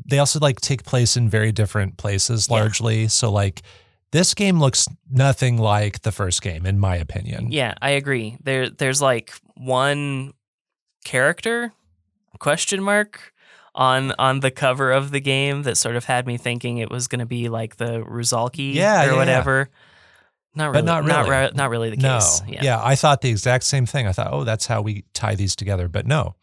They also like take place in very different places largely. So like this game looks nothing like the first game, in my opinion. Yeah, I agree. There's like one character question mark on the cover of the game that sort of had me thinking it was going to be like the Ruzalki or whatever. Not really. But not really. Not really the No. case. Yeah. I thought the exact same thing. I thought, oh, that's how we tie these together. But no.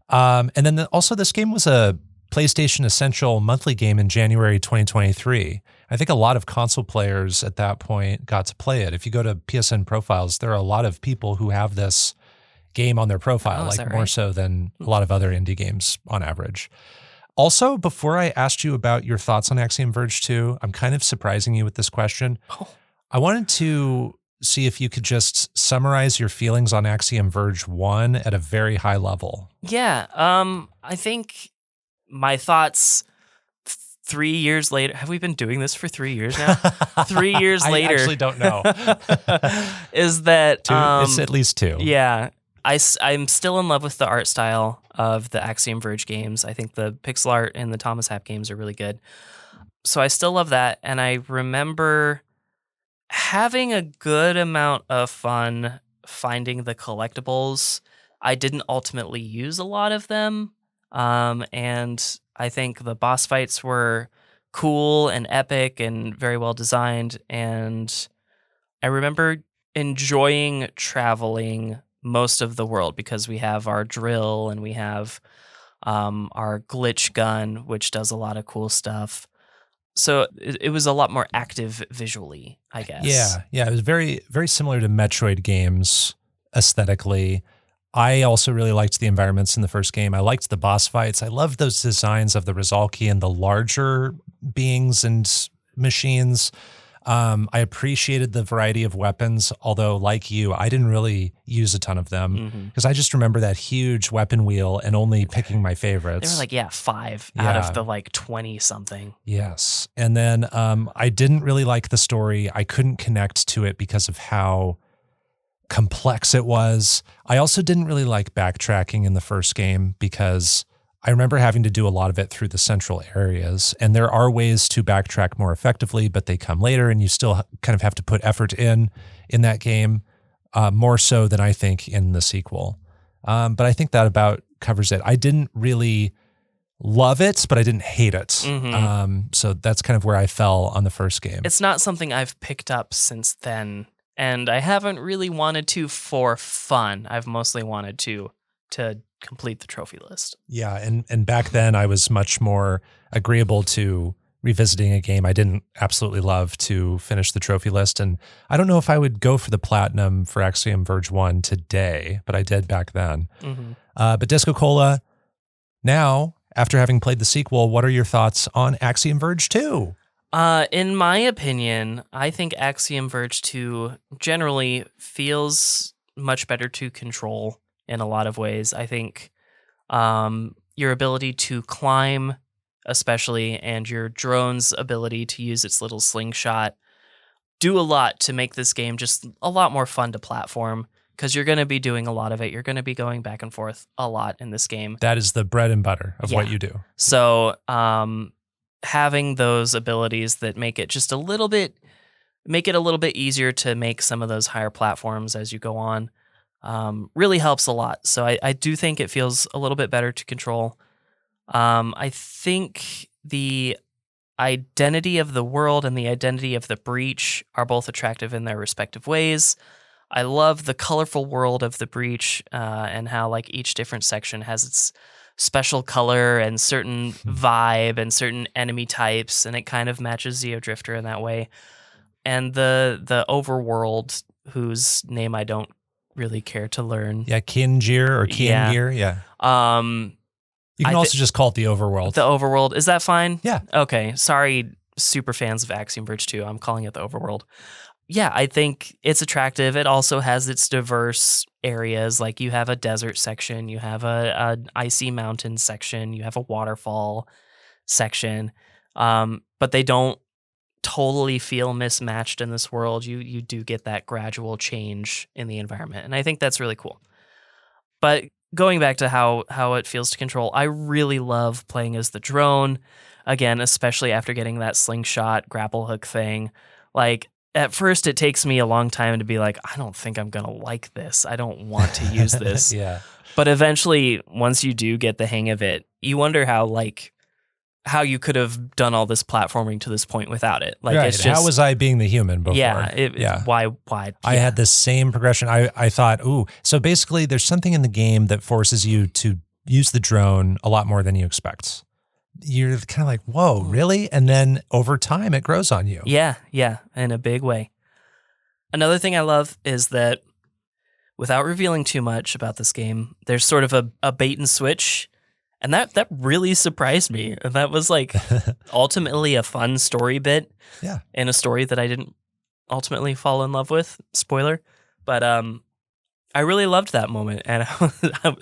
And then also this game was a PlayStation Essential monthly game in January 2023. I think a lot of console players at that point got to play it. If you go to PSN profiles, there are a lot of people who have this game on their profile, Oh, is like that more right? so than a lot of other indie games on average. Also, before I asked you about your thoughts on Axiom Verge 2, I'm kind of surprising you with this question. Oh. I wanted to see if you could just summarize your feelings on Axiom Verge 1 at a very high level. Yeah. I think my thoughts 3 years later. Have we been doing this for 3 years now? 3 years later. I actually don't know. is that It's at least 2. Yeah. I'm still in love with the art style of the Axiom Verge games. I think the pixel art and the Thomas Happ games are really good. So I still love that. And I remember having a good amount of fun finding the collectibles. I didn't ultimately use a lot of them. And I think the boss fights were cool and epic and very well designed. And I remember enjoying traveling most of the world because we have our drill and we have our glitch gun, which does a lot of cool stuff. So it was a lot more active visually, I guess. Yeah. It was very, very similar to Metroid games aesthetically. I also really liked the environments in the first game. I liked the boss fights. I loved those designs of the Ruzalki and the larger beings and machines. I appreciated the variety of weapons, although like you, I didn't really use a ton of them because I just remember that huge weapon wheel and only picking my favorites. They were like, 5 out of the like 20 something. Yes. And then I didn't really like the story. I couldn't connect to it because of how complex it was. I also didn't really like backtracking in the first game because I remember having to do a lot of it through the central areas, and there are ways to backtrack more effectively, but they come later and you still kind of have to put effort in that game, more so than I think in the sequel. But I think that about covers it. I didn't really love it, but I didn't hate it. So that's kind of where I fell on the first game. It's not something I've picked up since then, and I haven't really wanted to for fun. I've mostly wanted to complete the trophy list. Yeah, and back then I was much more agreeable to revisiting a game I didn't absolutely love to finish the trophy list. And I don't know if I would go for the platinum for Axiom Verge 1 today, but I did back then. But DiscoCola, now, after having played the sequel, what are your thoughts on Axiom Verge 2? In my opinion, I think Axiom Verge 2 generally feels much better to control in a lot of ways. I think Your ability to climb, especially, and your drone's ability to use its little slingshot do a lot to make this game just a lot more fun to platform, because you're going to be doing a lot of it. You're going to be going back and forth a lot in this game. That is the bread and butter of what you do. So having those abilities that make it just a little bit easier to make some of those higher platforms as you go on really helps a lot. So I do think it feels a little bit better to control. I think the identity of the world and the identity of the breach are both attractive in their respective ways. I love the colorful world of the breach and how like each different section has its special color and certain vibe and certain enemy types, and it kind of matches Xeodrifter in that way. And the overworld, whose name I don't really care to learn. Yeah, Kinjir or Kiengir. Yeah. You can also just call it the overworld. The overworld. Is that fine? Yeah. Okay. Sorry, super fans of Axiom Verge 2. I'm calling it the overworld. Yeah, I think it's attractive. It also has its diverse areas. Like you have a desert section, you have an icy mountain section, you have a waterfall section. But they don't totally feel mismatched in this world. You do get that gradual change in the environment. And I think that's really cool. But going back to how it feels to control, I really love playing as the drone. Again, especially after getting that slingshot grapple hook thing. Like, at first, it takes me a long time to be like, I don't think I'm going to like this. I don't want to use this. Yeah. But eventually, once you do get the hang of it, you wonder how you could have done all this platforming to this point without it. Like, right. It's just, how was I being the human before? Yeah. Why? I had the same progression. I thought, so basically there's something in the game that forces you to use the drone a lot more than you expect. You're kind of like, whoa, really? And then over time it grows on you. Yeah, in a big way. Another thing I love is that without revealing too much about this game, there's sort of a bait and switch. And that really surprised me. And that was like ultimately a fun story bit. Yeah. In a story that I didn't ultimately fall in love with. Spoiler. But I really loved that moment, and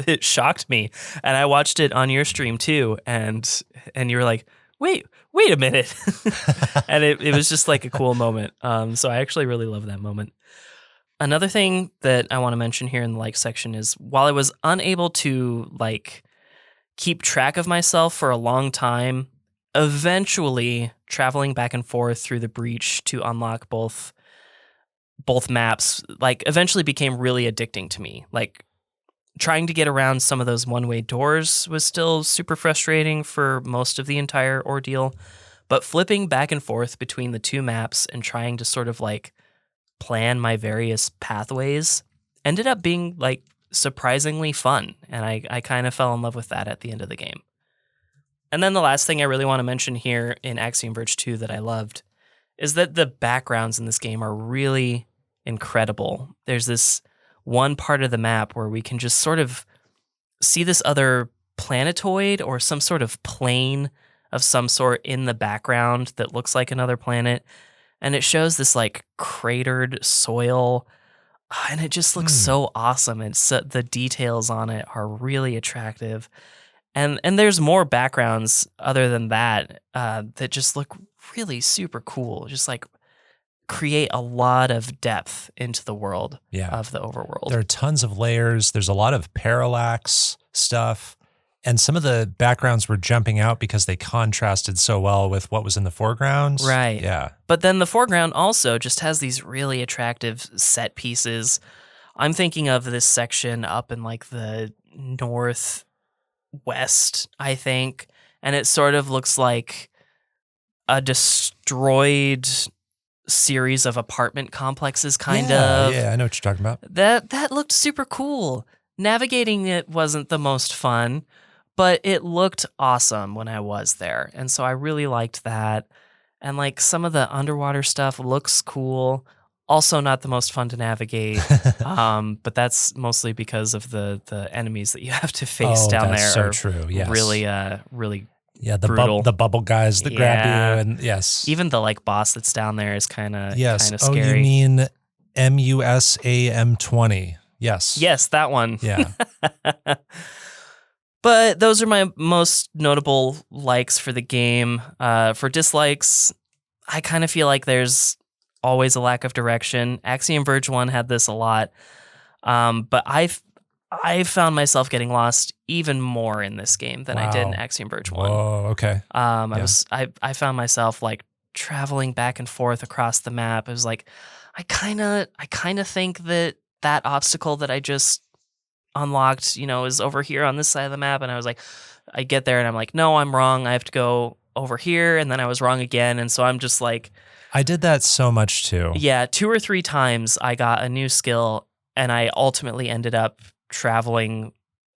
it shocked me. And I watched it on your stream too, and you were like, wait a minute. And it was just like a cool moment. So I actually really love that moment. Another thing that I want to mention here in the like section is, while I was unable to like keep track of myself for a long time, eventually traveling back and forth through the breach to unlock both maps like eventually became really addicting to me. Like, trying to get around some of those one-way doors was still super frustrating for most of the entire ordeal, but flipping back and forth between the two maps and trying to sort of like plan my various pathways ended up being like surprisingly fun, and I kind of fell in love with that at the end of the game. And then the last thing I really want to mention here in Axiom Verge 2 that I loved is that the backgrounds in this game are really incredible. There's this one part of the map where we can just sort of see this other planetoid or some sort of plane of some sort in the background that looks like another planet. And it shows this like cratered soil, and it just looks so awesome. And so the details on it are really attractive. And there's more backgrounds other than that that just look really super cool. Just like create a lot of depth into the world of the overworld. There are tons of layers. There's a lot of parallax stuff. And some of the backgrounds were jumping out because they contrasted so well with what was in the foreground. Right. Yeah. But then the foreground also just has these really attractive set pieces. I'm thinking of this section up in like the northwest, I think. And it sort of looks like a destroyed series of apartment complexes, kind of. Yeah, I know what you're talking about. That looked super cool. Navigating it wasn't the most fun, but it looked awesome when I was there. And so I really liked that. And like some of the underwater stuff looks cool. Also not the most fun to navigate. But that's mostly because of the enemies that you have to face down that's there. So true. Yes. Really the the bubble guys that grab you, and yes. Even the like boss that's down there is kind of yes. scary. Oh, you mean MUSAM 20? Yes. Yes, that one. Yeah. But those are my most notable likes for the game. For dislikes, I kind of feel like there's always a lack of direction. Axiom Verge 1 had this a lot. But I found myself getting lost even more in this game than I did in Axiom Verge 1. Oh, okay. I found myself like traveling back and forth across the map. It was like I kind of think that obstacle that I just unlocked, is over here on this side of the map, and I was like, I get there and I'm like, no, I'm wrong. I have to go over here, and then I was wrong again, and so I'm just like, I did that so much too. Yeah, 2 or 3 times I got a new skill, and I ultimately ended up traveling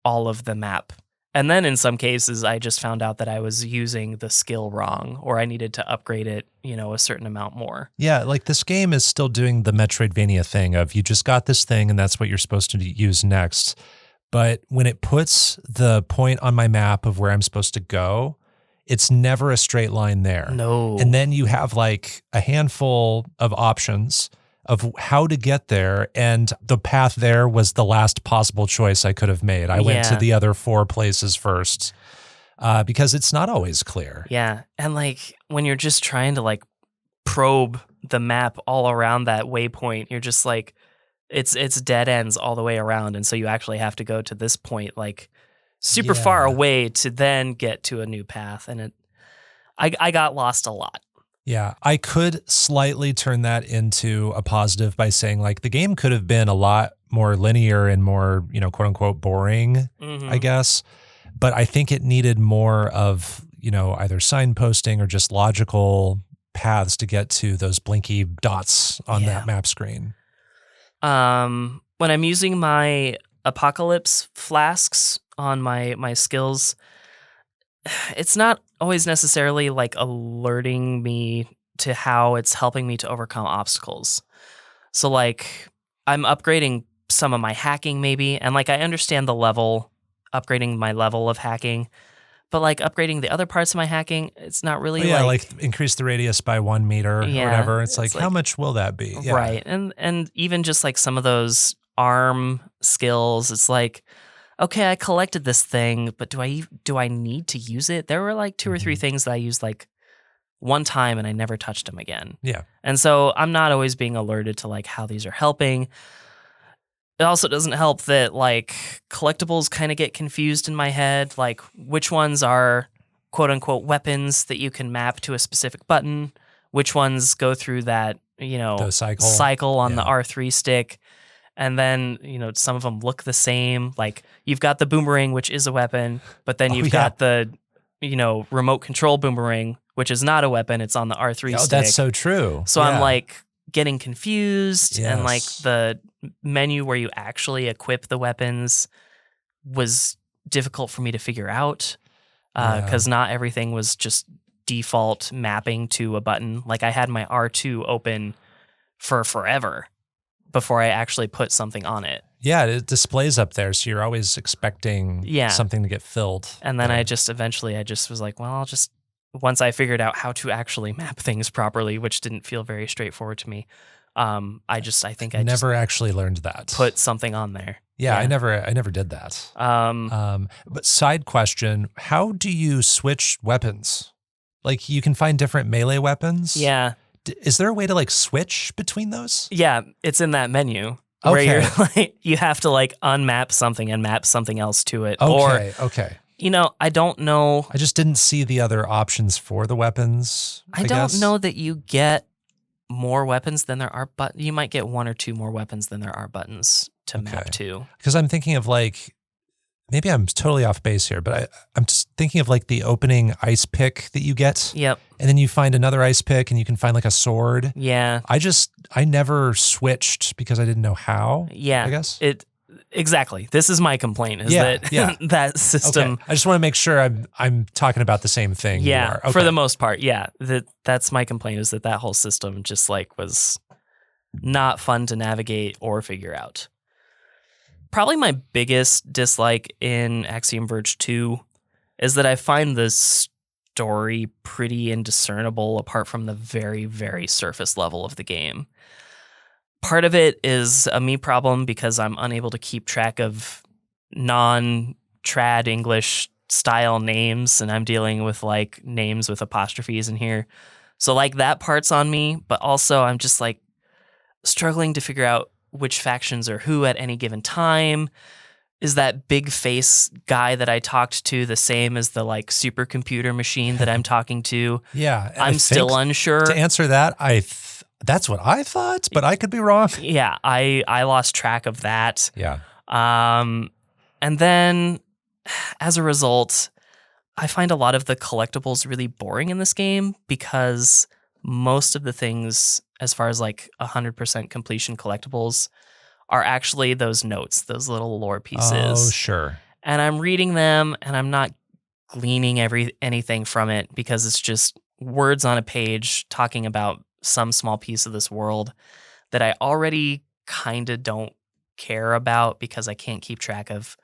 all of the map. And then in some cases, I just found out that I was using the skill wrong, or I needed to upgrade it, a certain amount more. Yeah, like this game is still doing the Metroidvania thing of you just got this thing and that's what you're supposed to use next. But when it puts the point on my map of where I'm supposed to go, it's never a straight line there. No. And then you have like a handful of options of how to get there, and the path there was the last possible choice I could have made. I went to the other 4 places first because it's not always clear. Yeah, and like when you're just trying to like probe the map all around that waypoint, you're just like, it's dead ends all the way around, and so you actually have to go to this point like super far away to then get to a new path, and I got lost a lot. Yeah, I could slightly turn that into a positive by saying like the game could have been a lot more linear and more, quote unquote boring, I guess. But I think it needed more of, either signposting or just logical paths to get to those blinky dots on that map screen. When I'm using my apocalypse flasks on my skills, it's not always necessarily like alerting me to how it's helping me to overcome obstacles. So like I'm upgrading some of my hacking maybe, and like I understand upgrading my level of hacking, but like upgrading the other parts of my hacking, it's not really like increase the radius by 1 meter or whatever. It's like, how much will that be? Yeah. Right. And even just like some of those arm skills, it's like, okay, I collected this thing, but do I need to use it? There were like 2 or 3 things that I used like one time and I never touched them again. Yeah. And so I'm not always being alerted to like how these are helping. It also doesn't help that like collectibles kind of get confused in my head, like which ones are quote unquote weapons that you can map to a specific button, which ones go through that, the cycle on the R3 stick. And then, some of them look the same. Like you've got the boomerang, which is a weapon, but then you've got the, remote control boomerang, which is not a weapon. It's on the R3 stick. That's so true. So I'm like getting confused, and like the menu where you actually equip the weapons was difficult for me to figure out because not everything was just default mapping to a button. Like I had my R2 open for forever before I actually put something on it. Yeah, it displays up there, so you're always expecting something to get filled. And then I just was like, well, once I figured out how to actually map things properly, which didn't feel very straightforward to me, I think I never actually learned that. Put something on there. Yeah, I never did that. But side question, how do you switch weapons? Like you can find different melee weapons? Yeah. Is there a way to like switch between those? Yeah, it's in that menu where you're like, you have to like unmap something and map something else to it. Okay. I don't know. I just didn't see the other options for the weapons. I don't know that you get more weapons than there are, but you might get 1 or 2 more weapons than there are buttons to map to. Because I'm thinking of like, maybe I'm totally off base here, but I'm just thinking of like the opening ice pick that you get. Yep. And then you find another ice pick and you can find like a sword. Yeah. I never switched because I didn't know how. Yeah. I guess. Exactly. This is my complaint is that system. Okay. I just want to make sure I'm talking about the same thing. Yeah. You are. Okay. For the most part. Yeah. That's my complaint is that whole system just like was not fun to navigate or figure out. Probably my biggest dislike in Axiom Verge 2 is that I find the story pretty indiscernible apart from the very, very surface level of the game. Part of it is a me problem because I'm unable to keep track of non trad English style names, and I'm dealing with like names with apostrophes in here. So like that part's on me, but also I'm just like struggling to figure out which factions are who at any given time. Is that big face guy that I talked to the same as the like supercomputer machine that I'm talking to? Yeah. I'm still unsure. To answer that, that's what I thought, but I could be wrong. Yeah, I lost track of that. Yeah. And then as a result, I find a lot of the collectibles really boring in this game because most of the things, as far as like 100% completion collectibles, are actually those notes, those little lore pieces. Oh, sure. And I'm reading them and I'm not gleaning anything from it because it's just words on a page talking about some small piece of this world that I already kind of don't care about because I can't keep track of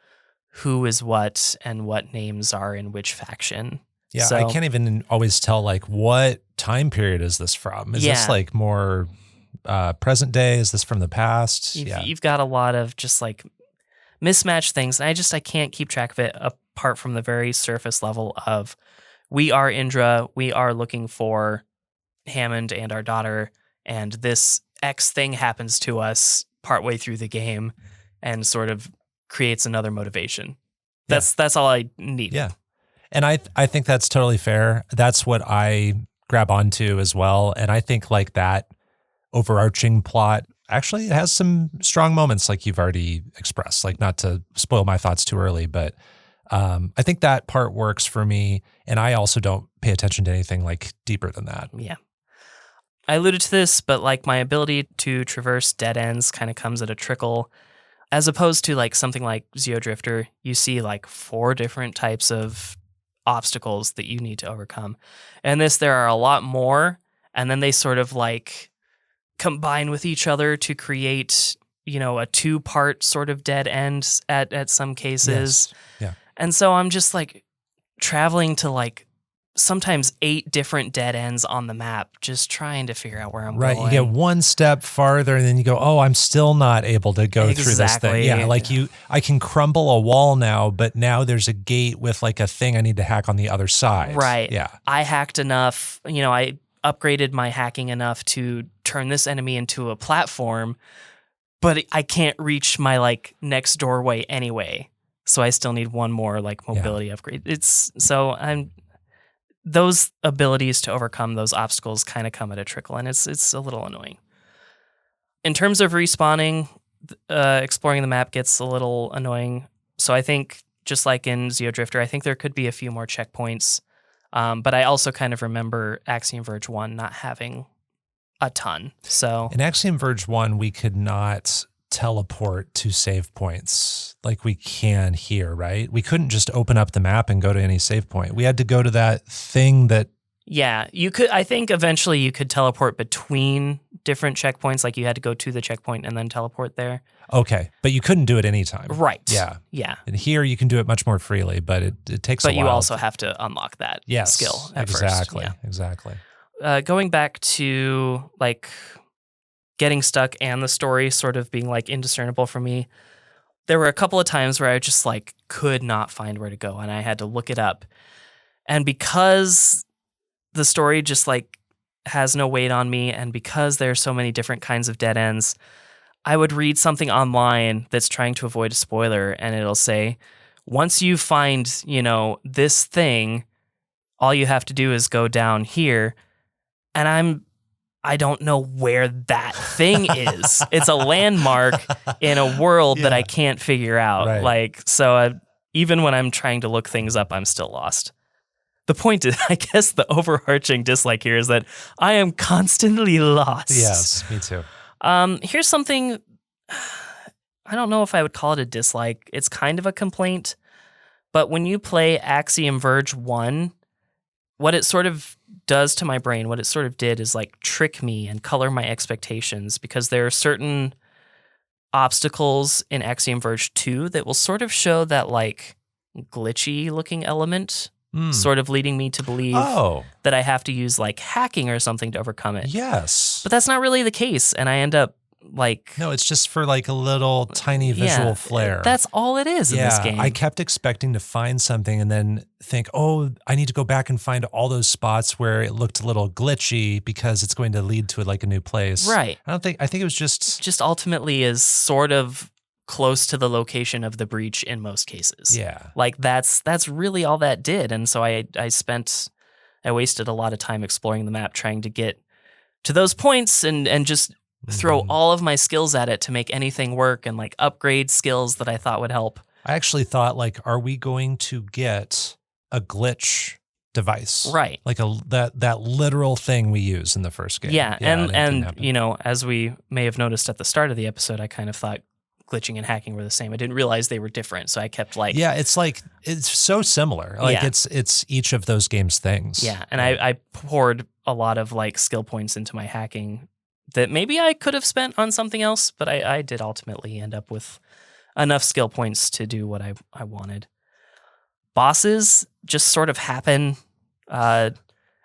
who is what and what names are in which faction. Yeah, So- I can't even always tell like what time period is this from? Is this Yeah. like more present day? Is this from the past? You've got a lot of just like mismatched things. And I can't keep track of it apart from the very surface level of we are Indra, we are looking for Hammond and our daughter, and this X thing happens to us partway through the game and sort of creates another motivation. That's all I need. Yeah. And I think that's totally fair. That's what I grab onto as well. And I think like that overarching plot actually has some strong moments like you've already expressed, like not to spoil my thoughts too early, but I think that part works for me. And I also don't pay attention to anything like deeper than that. Yeah. I alluded to this, but like my ability to traverse dead ends kind of comes at a trickle. As opposed to like something like Xeodrifter, you see like 4 different types of obstacles that you need to overcome. And this, there are a lot more, and then they sort of like combine with each other to create, you know, a 2-part sort of dead end at some cases. Yes. Yeah. And so I'm just like traveling to like sometimes 8 different dead ends on the map, just trying to figure out where I'm Right. going. You get one step farther and then you go, oh, I'm still not able to go through this thing. Exactly. Yeah. Like I can crumble a wall now, but now there's a gate with like a thing I need to hack on the other side. Right. Yeah. I hacked enough, you know, I upgraded my hacking enough to turn this enemy into a platform, but I can't reach my like next doorway anyway. So I still need one more like mobility upgrade. Those abilities to overcome those obstacles kind of come at a trickle, and it's a little annoying. In terms of respawning, exploring the map gets a little annoying. So I think, just like in Xeodrifter, I think there could be a few more checkpoints. But I also kind of remember Axiom Verge 1 not having a ton. So In Axiom Verge 1, we could not teleport to save points like we can here, right? We couldn't just open up the map and go to any save point. We had to go to that thing that... yeah, you could. I think eventually you could teleport between different checkpoints. Like you had to go to the checkpoint and then teleport there. Okay, but you couldn't do it anytime. Right. Yeah. Yeah. And here you can do it much more freely, but it takes a But while. you also have to unlock that skill at exactly, first. Exactly. Yeah. Going back to like getting stuck and the story sort of being like indiscernible for me, there were a couple of times where I just like could not find where to go and I had to look it up. And because the story just like has no weight on me, and because there's so many different kinds of dead ends, I would read something online that's trying to avoid a spoiler, and it'll say, once you find, you know, this thing, all you have to do is go down here. And I don't know where that thing is. It's a landmark in a world that I can't figure out. Right. Like, so even when I'm trying to look things up, I'm still lost. The point is, I guess the overarching dislike here is that I am constantly lost. Yes, me too. Here's something, I don't know if I would call it a dislike. It's kind of a complaint. But when you play Axiom Verge 1, what it sort of does to my brain, what it sort of did is like trick me and color my expectations, because there are certain obstacles in Axiom Verge 2 that will sort of show that like glitchy looking element, sort of leading me to believe that I have to use like hacking or something to overcome it. Yes. But that's not really the case. And I end up like No, it's just for like a little tiny visual flair. That's all it is in this game. I kept expecting to find something and then think, oh, I need to go back and find all those spots where it looked a little glitchy because it's going to lead to like a new place. Right. I think it was just ultimately is sort of close to the location of the breach in most cases. Yeah. Like that's really all that did. And so I wasted a lot of time exploring the map trying to get to those points and just throw all of my skills at it to make anything work and like upgrade skills that I thought would help. I actually thought like, are we going to get a glitch device? Right. Like that literal thing we use in the first game. Yeah. it didn't And happen. you know, as we may have noticed at the start of the episode, I kind of thought glitching and hacking were the same. I didn't realize they were different. So I kept like, yeah, it's so similar. Like Yeah. it's each of those games things. yeah. And I poured a lot of like skill points into my hacking that maybe I could have spent on something else, but I did ultimately end up with enough skill points to do what I wanted. Bosses just sort of happen.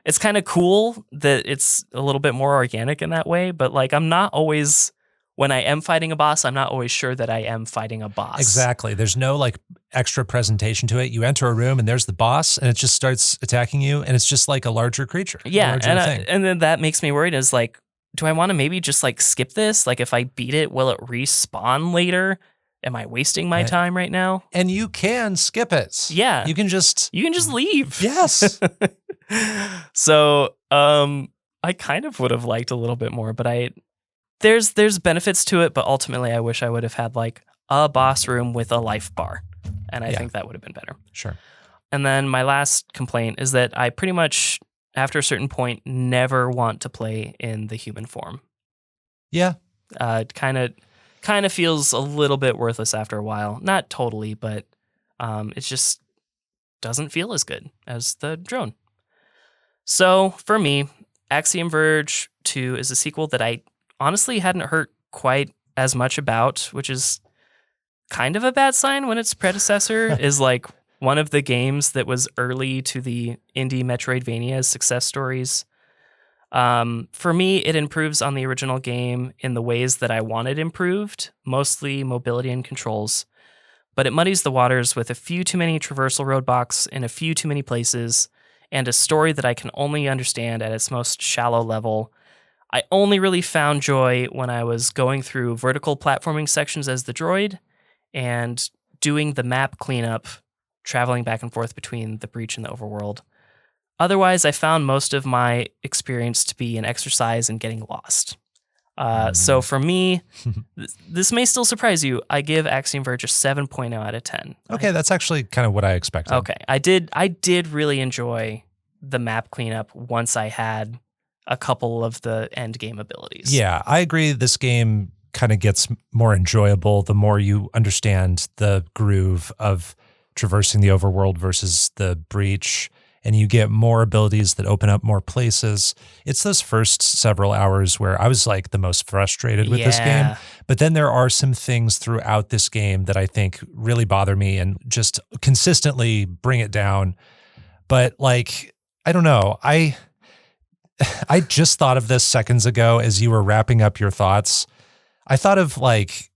It's kind of cool that it's a little bit more organic in that way, but like I'm not always, when I am fighting a boss, I'm not always sure that I am fighting a boss. Exactly. There's no like extra presentation to it. You enter a room and there's the boss and it just starts attacking you and it's just like a larger creature. Yeah, larger thing. and then that makes me worried is like, do I want to maybe just like skip this? Like if I beat it, will it respawn later? Am I wasting my Right. time right now? And you can skip it. Yeah. You can just leave. yes. So, I kind of would have liked a little bit more, but there's benefits to it, but ultimately I wish I would have had like a boss room with a life bar. And I Yeah. think that would have been better. Sure. And then my last complaint is that I pretty much, after a certain point, never want to play in the human form. Yeah. It kind of feels a little bit worthless after a while. Not totally, but it just doesn't feel as good as the drone. So for me, Axiom Verge 2 is a sequel that I honestly hadn't heard quite as much about, which is kind of a bad sign when its predecessor is like one of the games that was early to the indie Metroidvania success stories. For me, it improves on the original game in the ways that I wanted improved, mostly mobility and controls, but it muddies the waters with a few too many traversal roadblocks in a few too many places, and a story that I can only understand at its most shallow level. I only really found joy when I was going through vertical platforming sections as the droid and doing the map cleanup, traveling back and forth between the breach and the overworld. Otherwise, I found most of my experience to be an exercise in getting lost. So for me, this may still surprise you. I give Axiom Verge a 7.0 out of 10. Okay, that's actually kind of what I expected. Okay, I did really enjoy the map cleanup once I had a couple of the end game abilities. Yeah, I agree. This game kind of gets more enjoyable the more you understand the groove of traversing the overworld versus the breach, and you get more abilities that open up more places. It's those first several hours where I was like the most frustrated with this game. Yeah. But then there are some things throughout this game that I think really bother me and just consistently bring it down. But like, I don't know. I just thought of this seconds ago as you were wrapping up your thoughts. I thought of like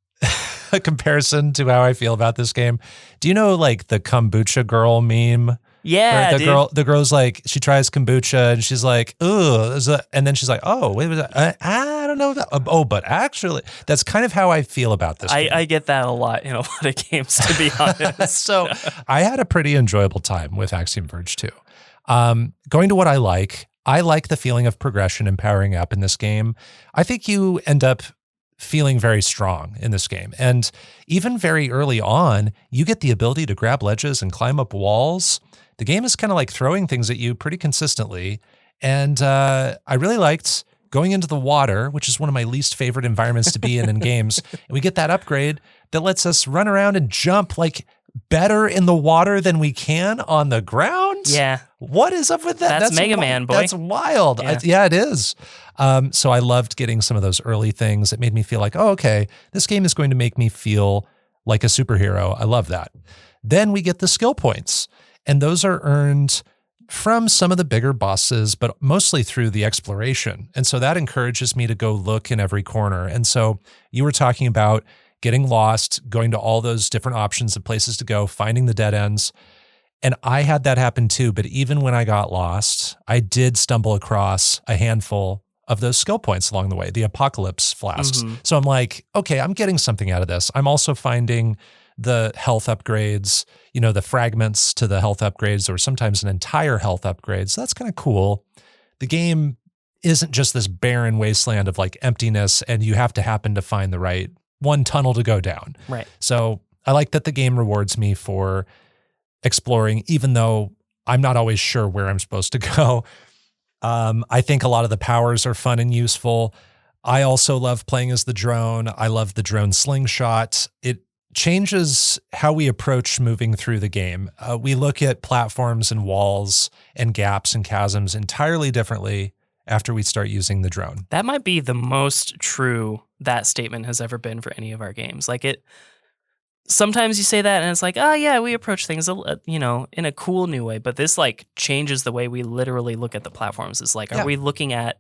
a comparison to how I feel about this game. Do you know like the kombucha girl meme? Yeah, Where dude. the girl's like, she tries kombucha and she's like, ooh, and then she's like, oh, wait, was that? I don't know that. Oh, but actually, that's kind of how I feel about this game. I get that a lot in a lot of games, to be honest. So I had a pretty enjoyable time with Axiom Verge 2. Going to what I like the feeling of progression and powering up in this game. I think you end up feeling very strong in this game. And even very early on, you get the ability to grab ledges and climb up walls. The game is kind of like throwing things at you pretty consistently. And I really liked going into the water, which is one of my least favorite environments to be in games. And we get that upgrade that lets us run around and jump like better in the water than we can on the ground. Yeah. What is up with that? That's Mega Man, boy. That's wild. Yeah. It is. So I loved getting some of those early things. It made me feel like, oh, okay, this game is going to make me feel like a superhero. I love that. Then we get the skill points, and those are earned from some of the bigger bosses, but mostly through the exploration. And so that encourages me to go look in every corner. And so you were talking about getting lost, going to all those different options of places to go, finding the dead ends. And I had that happen too. But even when I got lost, I did stumble across a handful of those skill points along the way, the apocalypse flasks. So I'm like, okay, I'm getting something out of this. I'm also finding the health upgrades, the fragments to the health upgrades, or sometimes an entire health upgrade. So that's kind of cool. The game isn't just this barren wasteland of like emptiness, and you have to happen to find the right one tunnel to go down. Right. So I like that the game rewards me for exploring, even though I'm not always sure where I'm supposed to go. I think a lot of the powers are fun and useful. I also love playing as the drone. I love the drone slingshot. It changes how we approach moving through the game. We look at platforms and walls and gaps and chasms entirely differently after we start using the drone. That might be the most true that statement has ever been for any of our games. Like sometimes you say that and it's like, oh yeah, we approach things, in a cool new way. But this like changes the way we literally look at the platforms. It's like, are we looking at,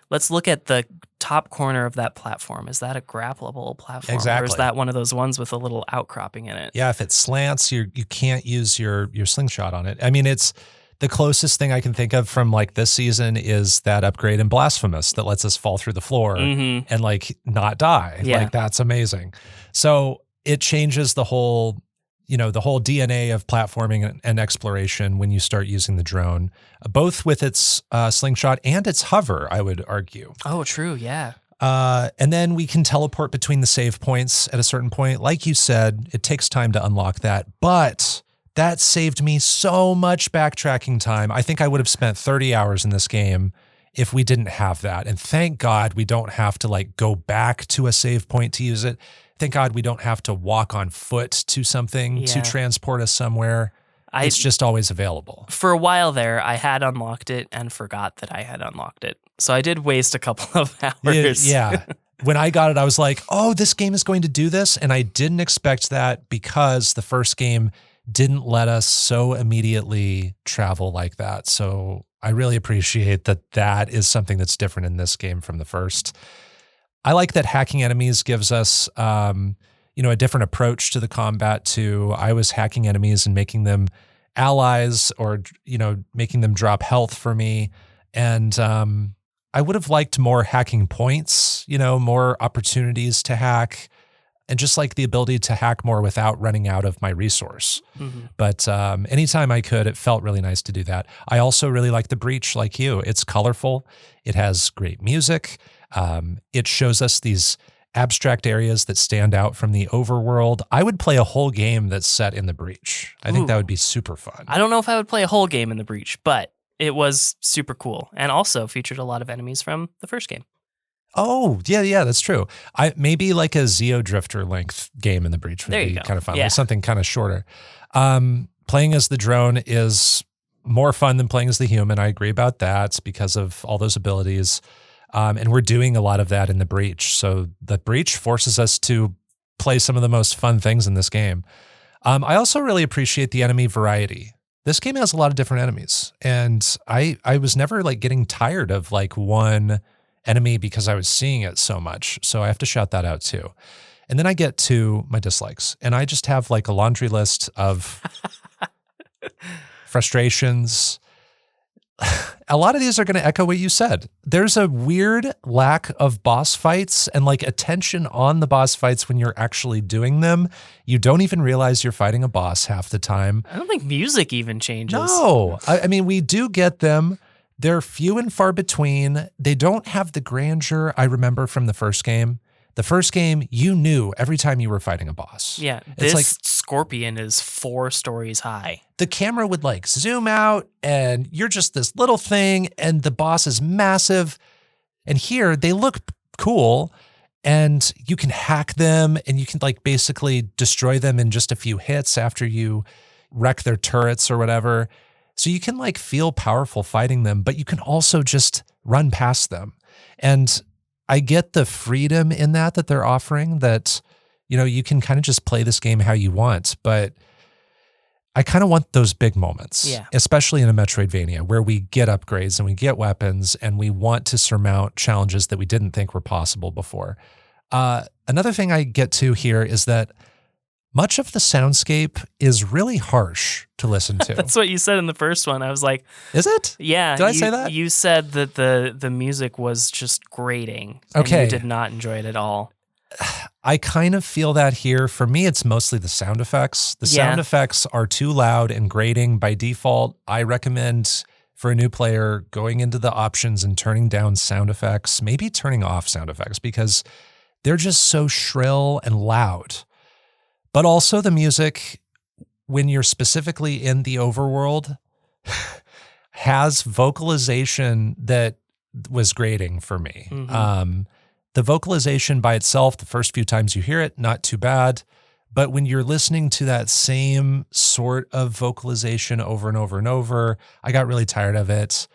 let's look at the top corner of that platform. Is that a grappleable platform? Exactly. Or is that one of those ones with a little outcropping in it? Yeah, if it slants, you can't use your slingshot on it. I mean, it's the closest thing I can think of from like this season is that upgrade in Blasphemous that lets us fall through the floor and like not die. Yeah. Like that's amazing. So it changes the whole DNA of platforming and exploration when you start using the drone, both with its slingshot and its hover, I would argue. Oh, true. Yeah. And then we can teleport between the save points at a certain point. Like you said, it takes time to unlock that, but that saved me so much backtracking time. I think I would have spent 30 hours in this game if we didn't have that. And thank God we don't have to like go back to a save point to use it. Thank God we don't have to walk on foot to something to transport us somewhere. It's just always available. For a while there, I had unlocked it and forgot that I had unlocked it. So I did waste a couple of hours. Yeah. When I got it, I was like, oh, this game is going to do this. And I didn't expect that because the first game didn't let us so immediately travel like that. So I really appreciate that is something that's different in this game from the first. I like that hacking enemies gives us, a different approach to the combat too. I was hacking enemies and making them allies or, making them drop health for me. And I would have liked more hacking points, more opportunities to hack and just like the ability to hack more without running out of my resource. But anytime I could, it felt really nice to do that. I also really like the Breach like you. It's colorful. It has great music. It shows us these abstract areas that stand out from the overworld. I would play a whole game that's set in the Breach. I think that would be super fun. I don't know if I would play a whole game in the Breach, but it was super cool and also featured a lot of enemies from the first game. Oh, yeah, that's true. Maybe like a Xeodrifter length game in the Breach would be kind of fun. Yeah. Like something kind of shorter. Playing as the drone is more fun than playing as the human. I agree about that because of all those abilities. And we're doing a lot of that in the Breach. So the Breach forces us to play some of the most fun things in this game. I also really appreciate the enemy variety. This game has a lot of different enemies. And I was never like getting tired of like one enemy because I was seeing it so much. So I have to shout that out too. And then I get to my dislikes. And I just have like a laundry list of frustrations. A lot of these are going to echo what you said. There's a weird lack of boss fights and like attention on the boss fights when you're actually doing them. You don't even realize you're fighting a boss half the time. I don't think music even changes. No, I mean, we do get them. They're few and far between. They don't have the grandeur I remember from the first game. The first game, you knew every time you were fighting a boss. Yeah, it's this like scorpion is 4 stories high. The camera would like zoom out and you're just this little thing and the boss is massive. And here they look cool and you can hack them and you can like basically destroy them in just a few hits after you wreck their turrets or whatever. So you can like feel powerful fighting them, but you can also just run past them. And I get the freedom in that they're offering that, you can kind of just play this game how you want. But I kind of want those big moments, Yeah. especially in a Metroidvania where we get upgrades and we get weapons and we want to surmount challenges that we didn't think were possible before. Another thing I get to here is that much of the soundscape is really harsh to listen to. That's what you said in the first one. I was like, Is it? yeah. Did I say that? You said that the music was just grating. Okay. And you did not enjoy it at all. I kind of feel that here. For me, it's mostly the sound effects. The sound effects are too loud and grating by default. I recommend for a new player going into the options and turning down sound effects, maybe turning off sound effects because they're just so shrill and loud. But also the music, when you're specifically in the overworld, has vocalization that was grating for me. Mm-hmm. The vocalization by itself, the first few times you hear it, not too bad. But when you're listening to that same sort of vocalization over and over and over, I got really tired of it.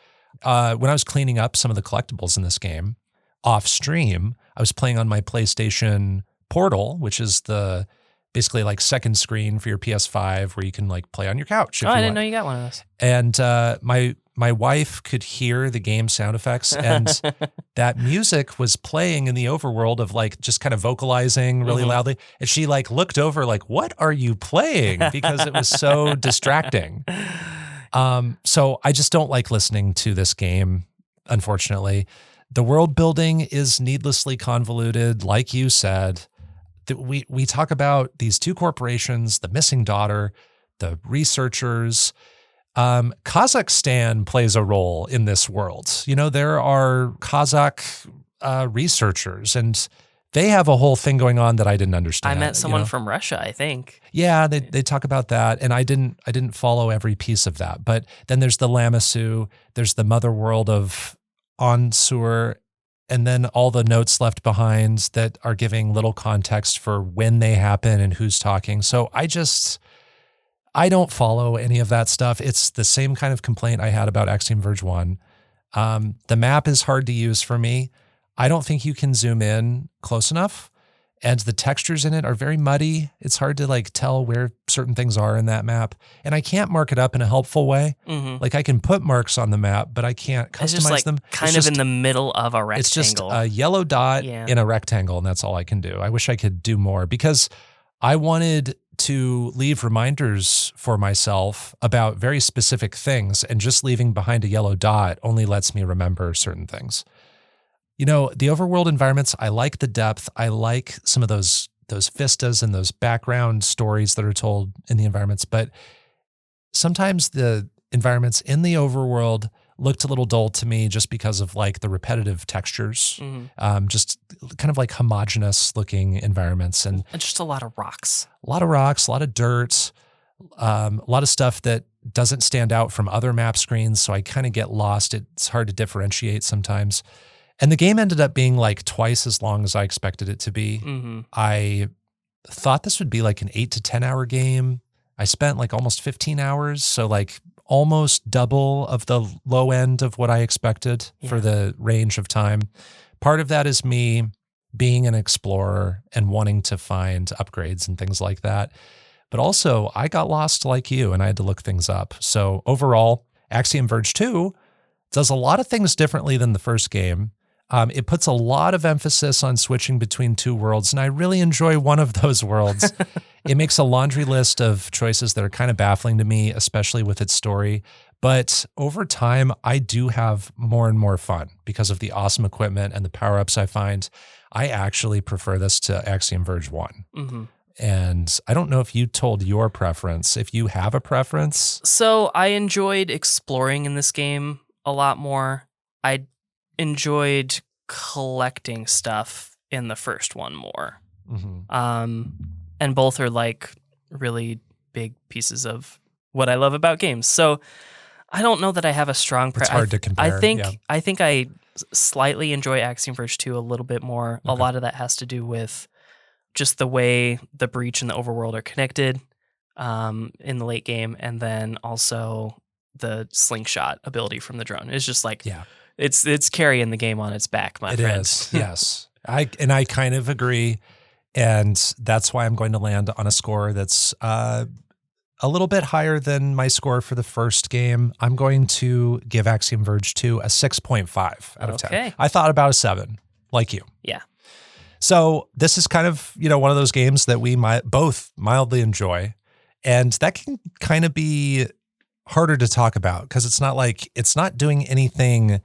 When I was cleaning up some of the collectibles in this game, off stream, I was playing on my PlayStation Portal, which is the basically like second screen for your PS5 where you can like play on your couch. If I you didn't want. know you got one of those. And my wife could hear the game sound effects and that music was playing in the overworld of like just kind of vocalizing really loudly. And she like looked over like, what are you playing? Because it was so distracting. So I just don't like listening to this game, unfortunately. The world building is needlessly convoluted, like you said. We talk about these two corporations, the missing daughter, the researchers. Kazakhstan plays a role in this world. You know, there are Kazakh researchers, and they have a whole thing going on that I didn't understand. I met someone from Russia, I think. Yeah, they talk about that, and I didn't follow every piece of that. But then there's the Lamassu, there's the mother world of Ansur, and then all the notes left behind that are giving little context for when they happen and who's talking. So I don't follow any of that stuff. It's the same kind of complaint I had about Axiom Verge 1. The map is hard to use for me. I don't think you can zoom in close enough. And the textures in it are very muddy. It's hard to like tell where certain things are in that map. And I can't mark it up in a helpful way. Mm-hmm. Like I can put marks on the map, but I can't customize It's just like them. kind of in the middle of a rectangle. It's just a yellow dot in a rectangle, and that's all I can do. I wish I could do more because I wanted to leave reminders for myself about very specific things, and just leaving behind a yellow dot only lets me remember certain things. You know, the overworld environments, I like the depth. I like some of those vistas and those background stories that are told in the environments, but sometimes the environments in the overworld looked a little dull to me just because of like the repetitive textures, just kind of like homogenous looking environments. And just a lot of rocks. A lot of rocks, a lot of dirt, a lot of stuff that doesn't stand out from other map screens. So I kind of get lost. It's hard to differentiate sometimes. And the game ended up being like twice as long as I expected it to be. Mm-hmm. I thought this would be like an 8 to 10 hour game. I spent like almost 15 hours. So like almost double of the low end of what I expected for the range of time. Part of that is me being an explorer and wanting to find upgrades and things like that. But also I got lost like you and I had to look things up. So overall, Axiom Verge 2 does a lot of things differently than the first game. It puts a lot of emphasis on switching between two worlds, and I really enjoy one of those worlds. It makes a laundry list of choices that are kind of baffling to me, especially with its story. But over time, I do have more and more fun because of the awesome equipment and the power-ups I find. I actually prefer this to Axiom Verge 1. Mm-hmm. And I don't know if you told your preference, if you have a preference. So I enjoyed exploring in this game a lot more. I enjoyed collecting stuff in the first one more. Mm-hmm. And both are like really big pieces of what I love about games. So I don't know that I have a strong It's hard to compare. I think I slightly enjoy Axiom Verge 2 a little bit more. Okay. A lot of that has to do with just the way the breach and the overworld are connected in the late game, and then also the slingshot ability from the drone. It's just like it's carrying the game on its back, my friend. It is, yes. I kind of agree, and that's why I'm going to land on a score that's a a little bit higher than my score for the first game. I'm going to give Axiom Verge 2 a 6.5 out of 10. Okay. I thought about a 7, like you. Yeah. So this is kind of, one of those games that we might both mildly enjoy. And that can kind of be harder to talk about because it's not doing anything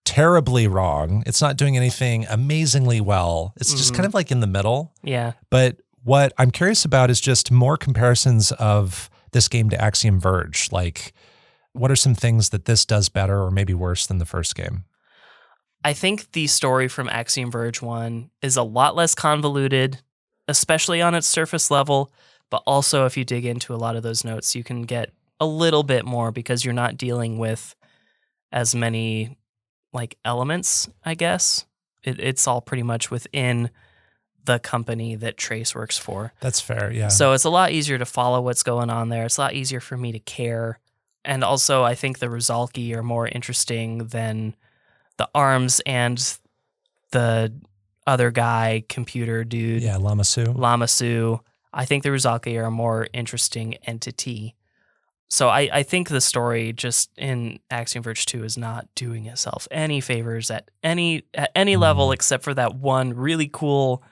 terribly wrong. It's not doing anything amazingly well. It's just kind of like in the middle. Yeah. But what I'm curious about is just more comparisons of this game to Axiom Verge. Like, what are some things that this does better or maybe worse than the first game? I think the story from Axiom Verge 1 is a lot less convoluted, especially on its surface level. But also, if you dig into a lot of those notes, you can get a little bit more because you're not dealing with as many elements, I guess. It's all pretty much within the company that Trace works for. That's fair, yeah. So it's a lot easier to follow what's going on there. It's a lot easier for me to care. And also, I think the Rizalki are more interesting than the ARMS and the other guy, computer dude. Yeah, Lamasu. I think the Rizalki are a more interesting entity. So I think the story just in Axiom Verge 2 is not doing itself any favors at any level except for that one really cool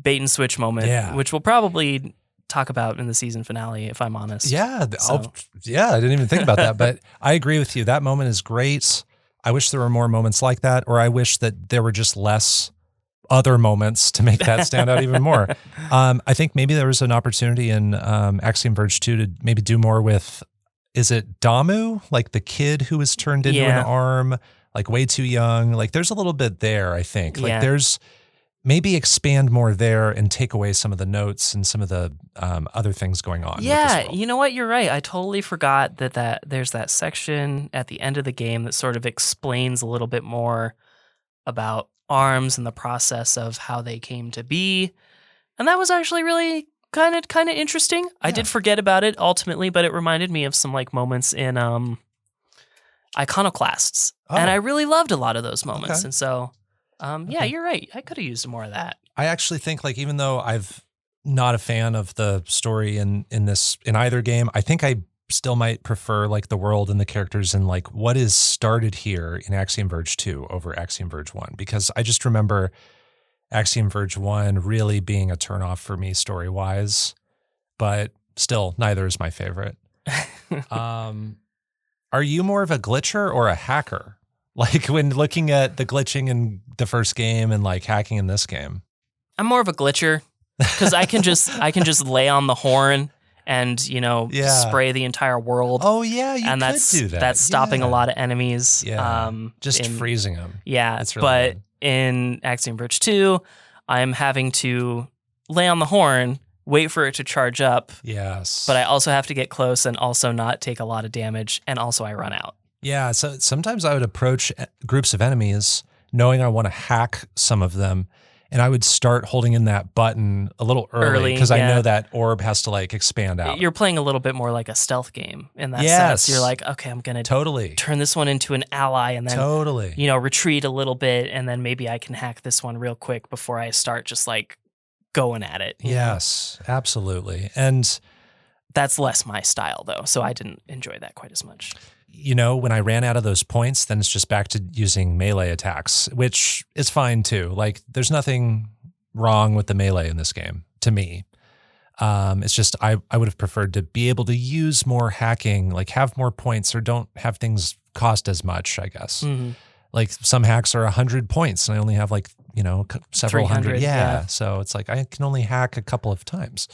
bait and switch moment, which we'll probably talk about in the season finale, if I'm honest. Yeah, I didn't even think about that, but I agree with you. That moment is great. I wish there were more moments like that, or I wish that there were just less other moments to make that stand out even more. I think maybe there was an opportunity in Axiom Verge 2 to maybe do more with, is it Damu? Like the kid who was turned into an arm, like way too young. Like there's a little bit there, I think. Like there's maybe expand more there and take away some of the notes and some of the other things going on. Yeah, you know what? You're right. I totally forgot that there's that section at the end of the game that sort of explains a little bit more about ARMS and the process of how they came to be. And that was actually really kind of interesting. I did forget about it ultimately, but it reminded me of some moments in Iconoclasts. And I really loved a lot of those moments. Okay. And so you're right. I could have used more of that. I actually think even though I've not a fan of the story in either game, I think I still might prefer the world and the characters and what is started here in Axiom Verge 2 over Axiom Verge 1, because I just remember Axiom Verge 1 really being a turnoff for me story-wise, but still neither is my favorite. Are you more of a glitcher or a hacker? When looking at the glitching in the first game and hacking in this game? I'm more of a glitcher because I can just lay on the horn and spray the entire world. Oh yeah, you and could do that. That's stopping a lot of enemies. Yeah, just freezing them. Yeah, that's really but good. In Axiom Verge 2, I'm having to lay on the horn, wait for it to charge up. Yes, but I also have to get close and also not take a lot of damage, and also I run out. Yeah, so sometimes I would approach groups of enemies knowing I want to hack some of them, and I would start holding in that button a little early because I know that orb has to expand out. You're playing a little bit more like a stealth game in that sense. You're okay, I'm going to turn this one into an ally and then retreat a little bit, and then maybe I can hack this one real quick before I start just going at it. Yes, absolutely. And that's less my style though, so I didn't enjoy that quite as much. When I ran out of those points, then it's just back to using melee attacks, which is fine too. There's nothing wrong with the melee in this game to me. It's just I would have preferred to be able to use more hacking, have more points, or don't have things cost as much, I guess. Mm-hmm. Some hacks are 100 points and I only have several hundred. Yeah. So it's I can only hack a couple of times.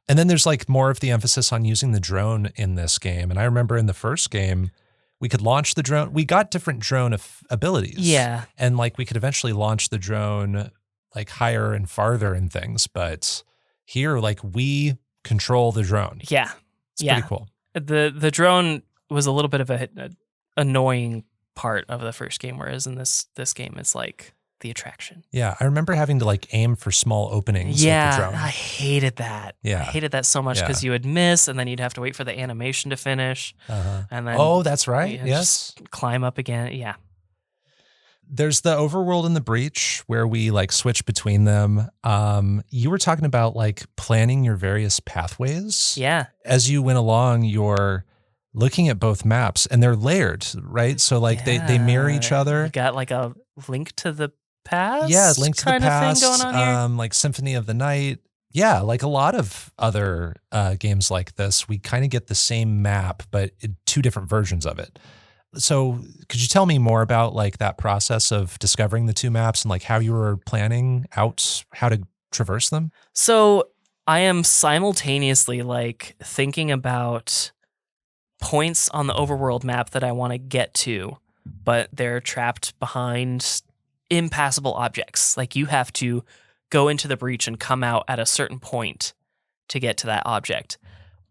And then there's more of the emphasis on using the drone in this game. And I remember in the first game, we could launch the drone. We got different drone abilities. Yeah. And we could eventually launch the drone higher and farther and things. But here, we control the drone. Yeah. It's pretty cool. The drone was a little bit of a annoying part of the first game, whereas in this game, it's the attraction. Yeah, I remember having to aim for small openings with the drone. I hated that. Yeah. I hated that so much because you would miss and then you'd have to wait for the animation to finish. Uh-huh. And then that's right. Yes. just climb up again. Yeah. There's the overworld and the breach where we like switch between them. You were talking about like planning your various pathways. Yeah. As you went along, you're looking at both maps and they're layered, right? So like they mirror each other. You got like a Link to the Past? Yeah, Link to the kind of Past, thing going on here? like Symphony of the Night. Yeah, like a lot of other games like this, we kind of get the same map, but two different versions of it. So could you tell me more about like that process of discovering the two maps and like how you were planning out how to traverse them? So I am simultaneously like thinking about points on the overworld map that I want to get to, but they're trapped behind impassable objects. Like you have to go into the breach and come out at a certain point to get to that object.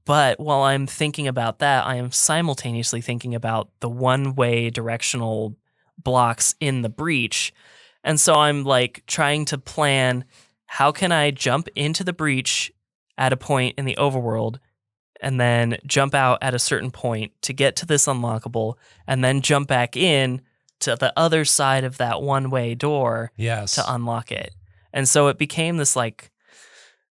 But while I'm thinking about that, I am simultaneously thinking about the one-way directional blocks in the breach. And so I'm like trying to plan, how can I jump into the breach at a point in the overworld and then jump out at a certain point to get to this unlockable and then jump back in to the other side of that one-way door to unlock it. And so it became this like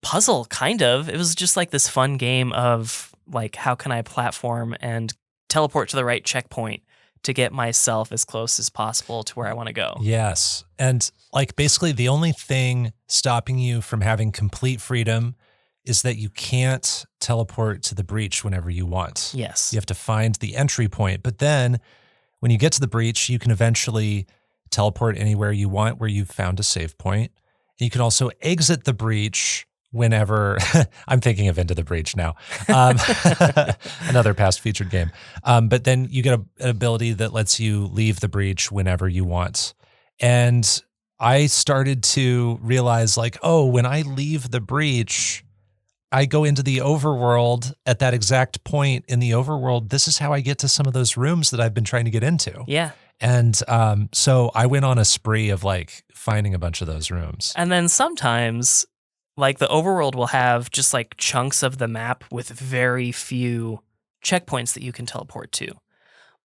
puzzle, kind of. It was just like this fun game of like, how can I platform and teleport to the right checkpoint to get myself as close as possible to where I want to go. Yes. And like basically the only thing stopping you from having complete freedom is that you can't teleport to the breach whenever you want. Yes. You have to find the entry point. But then when you get to the breach, you can eventually teleport anywhere you want where you've found a save point. And you can also exit the breach whenever. I'm thinking of Into the Breach now. Another past featured game. But then you get an ability that lets you leave the breach whenever you want. And I started to realize like, oh, when I leave the breach, I go into the overworld at that exact point in the overworld. This is how I get to some of those rooms that I've been trying to get into. Yeah. And so I went on a spree of like finding a bunch of those rooms. And then sometimes like the overworld will have just like chunks of the map with very few checkpoints that you can teleport to.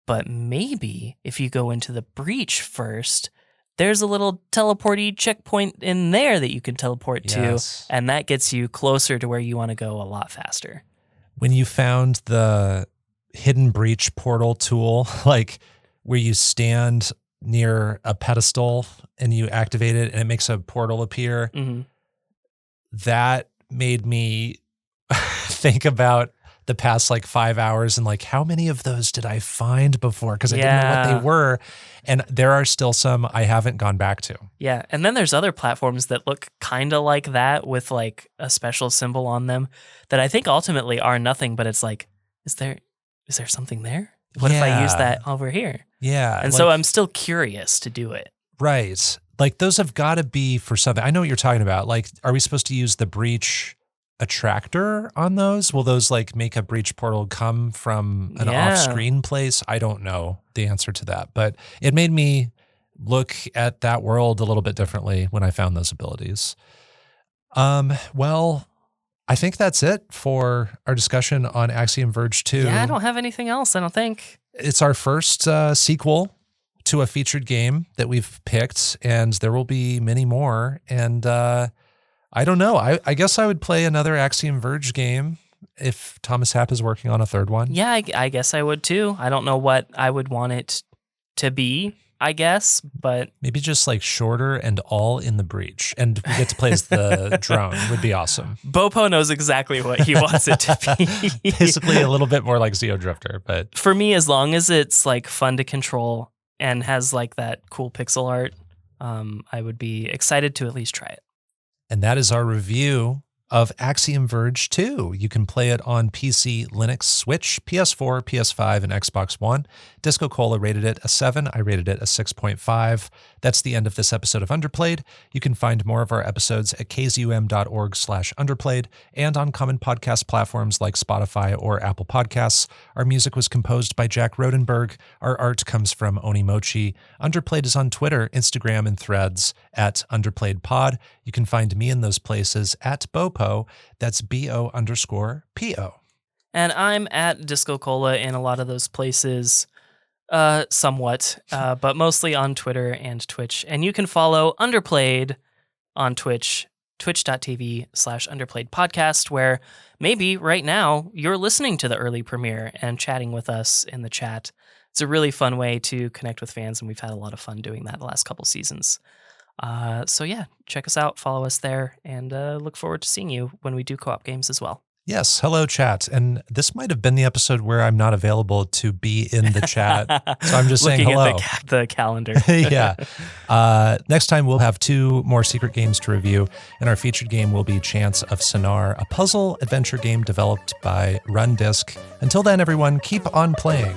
But maybe if you go into the breach first, there's a little teleporty checkpoint in there that you can teleport to, and that gets you closer to where you want to go a lot faster. When you found the hidden breach portal tool, like where you stand near a pedestal and you activate it and it makes a portal appear, that made me think about the past like 5 hours and like how many of those did I find before? Because I didn't know what they were. And there are still some I haven't gone back to. Yeah. And then there's other platforms that look kind of like that with like a special symbol on them that I think ultimately are nothing, but it's like, is there something there? What if I use that over here? Yeah. And so I'm still curious to do it. Right. Like those have got to be for something. I know what you're talking about. Like, are we supposed to use the breach attractor on those? Will those like make a breach portal come from an off-screen place? I don't know the answer to that, but it made me look at that world a little bit differently when I found those abilities. Well, I think that's it for our discussion on Axiom Verge 2. Yeah, I don't have anything else, I don't think. It's our first sequel to a featured game that we've picked, and there will be many more. And I don't know. I guess I would play another Axiom Verge game if Thomas Happ is working on a third one. Yeah, I guess I would too. I don't know what I would want it to be, I guess, but maybe just like shorter and all in the breach. And we get to play as the drone would be awesome. Bopo knows exactly what he wants it to be. Basically a little bit more like Xeodrifter, but for me, as long as it's like fun to control and has like that cool pixel art, I would be excited to at least try it. And that is our review of Axiom Verge 2. You can play it on PC, Linux, Switch, PS4, PS5, and Xbox One. DiscoCola rated it a 7. I rated it a 6.5. That's the end of this episode of Underplayed. You can find more of our episodes at kzum.org/underplayed and on common podcast platforms like Spotify or Apple Podcasts. Our music was composed by Jack Rodenberg. Our art comes from Onimochi. Underplayed is on Twitter, Instagram, and Threads at UnderplayedPod. You can find me in those places at Bopo. That's BO_PO. And I'm at DiscoCola in a lot of those places. Somewhat, but mostly on Twitter and Twitch. And you can follow Underplayed on Twitch, twitch.tv/Underplayed podcast, where maybe right now you're listening to the early premiere and chatting with us in the chat. It's a really fun way to connect with fans, and we've had a lot of fun doing that the last couple seasons. So yeah, check us out, follow us there, and look forward to seeing you when we do co-op games as well. Yes, hello chat. And this might have been the episode where I'm not available to be in the chat. So I'm just saying Looking hello. at the calendar. Yeah. Next time we'll have 2 more secret games to review, and our featured game will be Chance of Sonar, a puzzle adventure game developed by Run Disc. Until then, everyone, keep on playing.